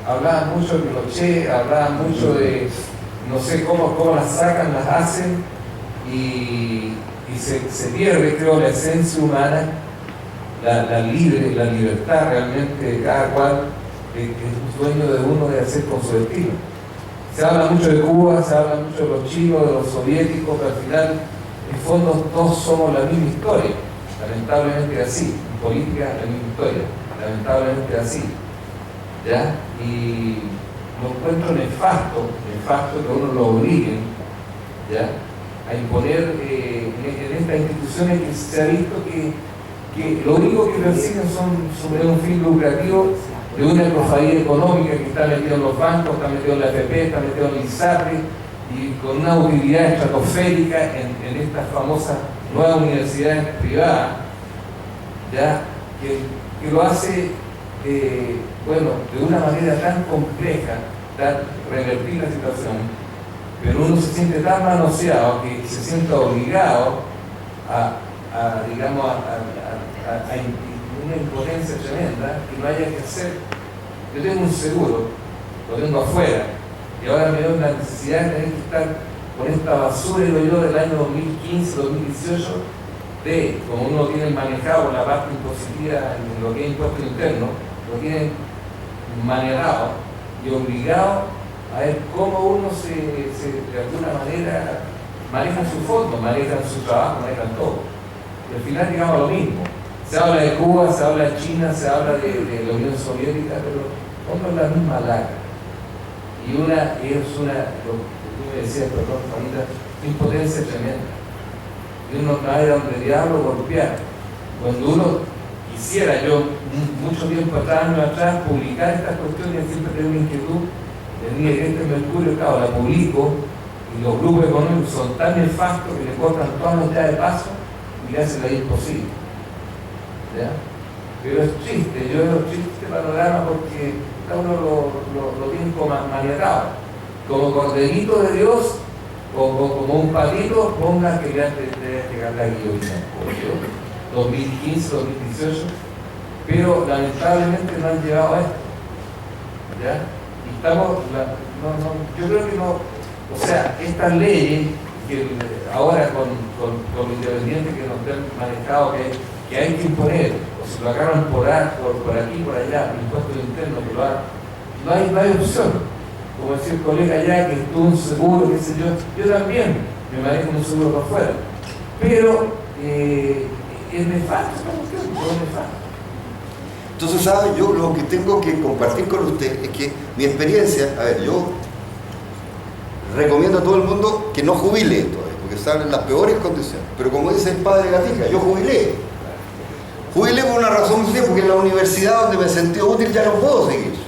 hablaban mucho de Pinochet, hablaban mucho de, no sé cómo las sacan, las hacen, y se pierde, creo, la esencia humana, la libertad realmente de cada cual, que es un sueño de uno de hacer con su destino. Se habla mucho de Cuba, se habla mucho de los chinos, de los soviéticos, pero al final, en fondo, todos somos la misma historia. Lamentablemente así, en política la misma historia, lamentablemente así, ¿ya? Y lo encuentro nefasto que uno lo obliguen, ¿ya?, a imponer en estas instituciones que se ha visto que lo único que persiguen son un fin lucrativo de una cofradía económica que está metido en los bancos, está metido en la AFP, está metido en el ISAPRE, y con una utilidad estratosférica en estas famosas nuevas universidades privadas, ¿ya?, que lo hace, bueno, de una manera tan compleja, revertir la situación, pero uno se siente tan manoseado que se siente obligado a una impotencia tremenda que no haya que hacer. Yo tengo un seguro, lo tengo afuera, y ahora me veo la necesidad de tener que estar con esta basura, digo yo, del año 2015, 2018, de, como uno tiene manejado con la parte impositiva en lo que es impuesto interno, lo tienen manejado y obligado a ver cómo uno de alguna manera maneja su fondo, maneja su trabajo, maneja todo. Y al final llegamos a lo mismo. Se habla de Cuba, se habla de China, se habla de la Unión Soviética, pero fondo es la misma laca. Y lo que tú me decías, perdón, Juanita, impotencia tremenda. Y uno cae donde el diablo golpear. Cuando uno quisiera, yo mucho tiempo atrás, años atrás, publicar estas cuestiones, siempre tengo una inquietud, tenía que este Mercurio, claro, la publico, y los grupos económicos son tan nefastos que le cortan toda la mitad de paso y le hacen la vida imposible. ¿Ya? Pero es triste, yo veo triste este panorama porque cada uno lo tiene como maniatado, como corderito de Dios, o como un patito, ponga que ya te llegar la guillotina, 2015, 2018, pero lamentablemente no han llegado a esto. ¿Ya? Y estamos, yo creo que no, o sea, estas leyes que ahora con los independientes que nos han manejado que hay que imponer, o se lo agarran por aquí, por allá, impuestos internos, que lo hagan, no hay opción. Como decía el colega allá, que estuvo un seguro, qué sé yo también me manejo un seguro para afuera. Pero es nefasto esta cuestión, es nefasto. Entonces, ¿sabe? Yo lo que tengo que compartir con usted es que mi experiencia, a ver, yo recomiendo a todo el mundo que no jubile todavía, porque están en las peores condiciones. Pero como dice el padre Gatica, yo jubilé. Jubilé por una razón muy simple, porque en la universidad donde me sentí útil ya no puedo seguir.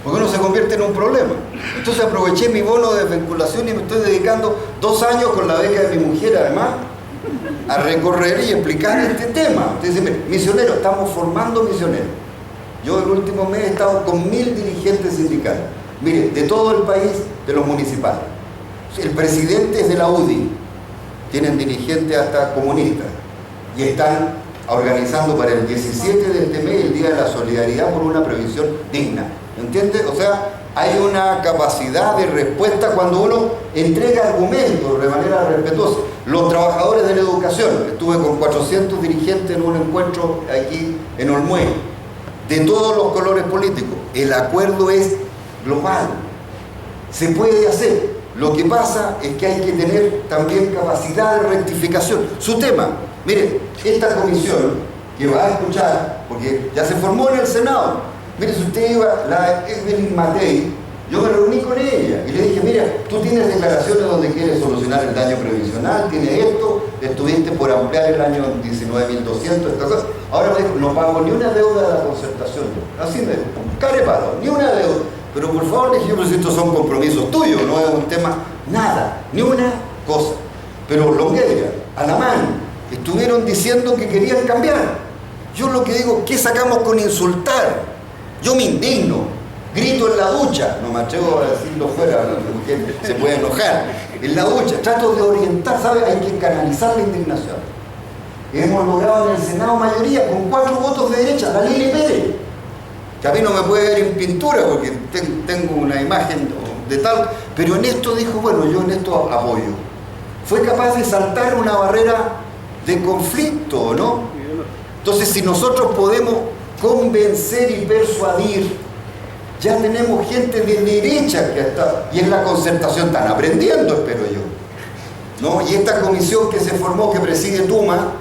Porque uno se convierte en un problema. Entonces aproveché mi bono de desvinculación y me estoy dedicando 2 años con la beca de mi mujer, además, a recorrer y explicar este tema. Ustedes dicen, misioneros, estamos formando misioneros. Yo el último mes he estado con 1000 dirigentes sindicales. Mire, de todo el país, de los municipales. El presidente es de la UDI, tienen dirigentes hasta comunistas, y están organizando para el 17 de este mes el Día de la Solidaridad por una previsión digna. ¿Entiendes? O sea, hay una capacidad de respuesta cuando uno entrega argumentos de manera respetuosa. Los trabajadores de la educación, estuve con 400 dirigentes en un encuentro aquí en Olmué, de todos los colores políticos. El acuerdo es global, se puede hacer. Lo que pasa es que hay que tener también capacidad de rectificación. Su tema, mire, esta comisión que va a escuchar, porque ya se formó en el Senado. Mire, si usted iba, la Evelyn Matei, yo me reuní con ella y le dije, mira, tú tienes declaraciones donde quieres solucionar el daño previsional, tienes esto, estuviste por ampliar el año 19.200, estas cosas. Ahora me dijo, no pago ni una deuda de la concertación. Así me dijo, carepalo, ni una deuda. Pero por favor, le dije, pues estos son compromisos tuyos, no es un tema, nada, ni una cosa. Pero Longueira, Alamán, estuvieron diciendo que querían cambiar. Yo lo que digo, ¿qué sacamos con insultar? Yo me indigno, grito en la ducha, no me atrevo a decirlo fuera, porque se puede enojar. En la ducha, trato de orientar, ¿sabes? Hay que canalizar la indignación. Hemos logrado en el Senado mayoría con 4 votos de derecha, la Lili Pérez, que a mí no me puede ver en pintura porque tengo una imagen de tal, pero en esto dijo, bueno, yo en esto apoyo. Fue capaz de saltar una barrera de conflicto, ¿no? Entonces, si nosotros podemos convencer y persuadir, ya tenemos gente de derecha que está, y en la concertación están aprendiendo, espero yo, ¿no? Y esta comisión que se formó, que preside Tuma,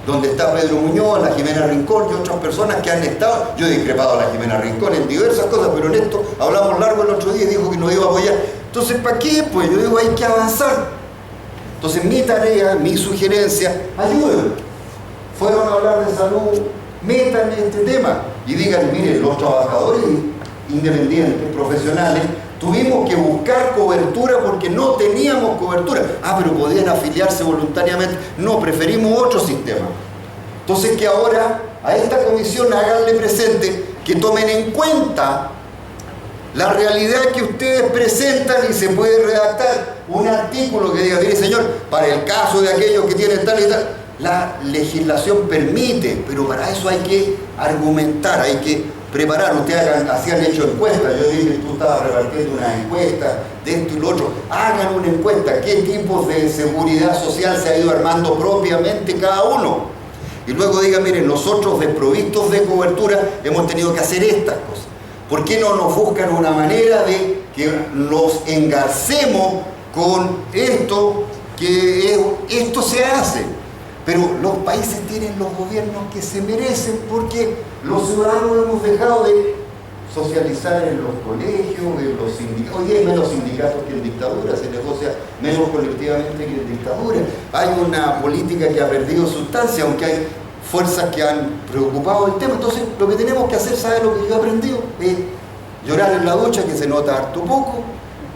donde está Pedro Muñoz, la Jimena Rincón y otras personas que han estado, yo he discrepado a la Jimena Rincón en diversas cosas, pero en esto hablamos largo el otro día y dijo que nos iba a apoyar. Entonces, ¿para qué? Pues yo digo, hay que avanzar. Entonces, mi tarea, mi sugerencia, ayuden. Fueron a hablar de salud, metan este tema y digan, miren, los trabajadores independientes, profesionales, tuvimos que buscar cobertura porque no teníamos cobertura. Ah, pero podían afiliarse voluntariamente. No, preferimos otro sistema. Entonces, que ahora a esta comisión háganle presente que tomen en cuenta la realidad que ustedes presentan y se puede redactar un artículo que diga, mire señor, para el caso de aquellos que tienen tal y tal, la legislación permite, pero para eso hay que argumentar, hay que preparar. Ustedes hacían hecho encuestas, yo dije, tú estabas repartiendo una encuesta de esto y lo otro. Hagan una encuesta, qué tipos de seguridad social se ha ido armando propiamente cada uno. Y luego digan, miren, nosotros desprovistos de cobertura hemos tenido que hacer estas cosas. ¿Por qué no nos buscan una manera de que los engarcemos con esto, que esto se hace? Pero los países tienen los gobiernos que se merecen porque los ciudadanos hemos dejado de socializar en los colegios, en los sindicatos. Hoy hay menos sindicatos que en dictadura, se negocia menos colectivamente que en dictadura. Hay una política que ha perdido sustancia, aunque hay fuerzas que han preocupado el tema. Entonces, lo que tenemos que hacer, ¿sabes lo que yo he aprendido? Es llorar en la ducha, que se nota harto poco,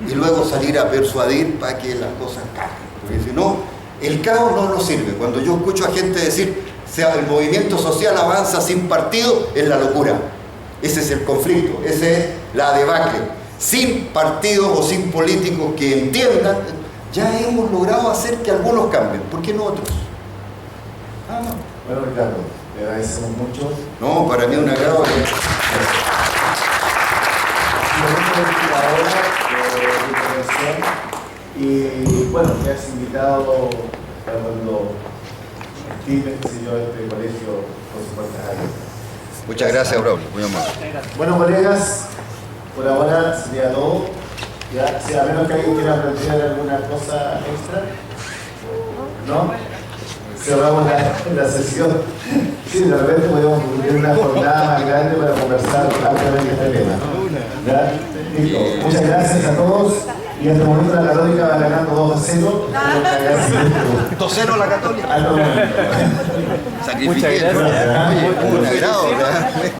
y luego salir a persuadir para que las cosas cambien. Porque si no, el caos no nos sirve. Cuando yo escucho a gente decir, el movimiento social avanza sin partido, es la locura. Ese es el conflicto, esa es la debacle. Sin partidos o sin políticos que entiendan, ya hemos logrado hacer que algunos cambien. ¿Por qué no otros? Ah, no. Bueno, Ricardo, le agradecemos mucho. No, para mí es un agrado. Y bueno, te has invitado cuando estimes, este colegio con sus puertas abiertas. Muchas gracias, Braulio. Muy amable. Bueno, colegas, por ahora sería todo. Ya, si a menos que alguien quiera plantear alguna cosa extra, ¿no? Cerramos la sesión. Sí, de repente podemos tener una jornada más grande para conversar ampliamente este tema. ¿Ya? Listo. Muchas gracias a todos. Y hasta el momento la Católica va ganando 2-0. 2-0 la Católica. Al momento. Sacrifiqué. Oye, un agrado, ¿verdad?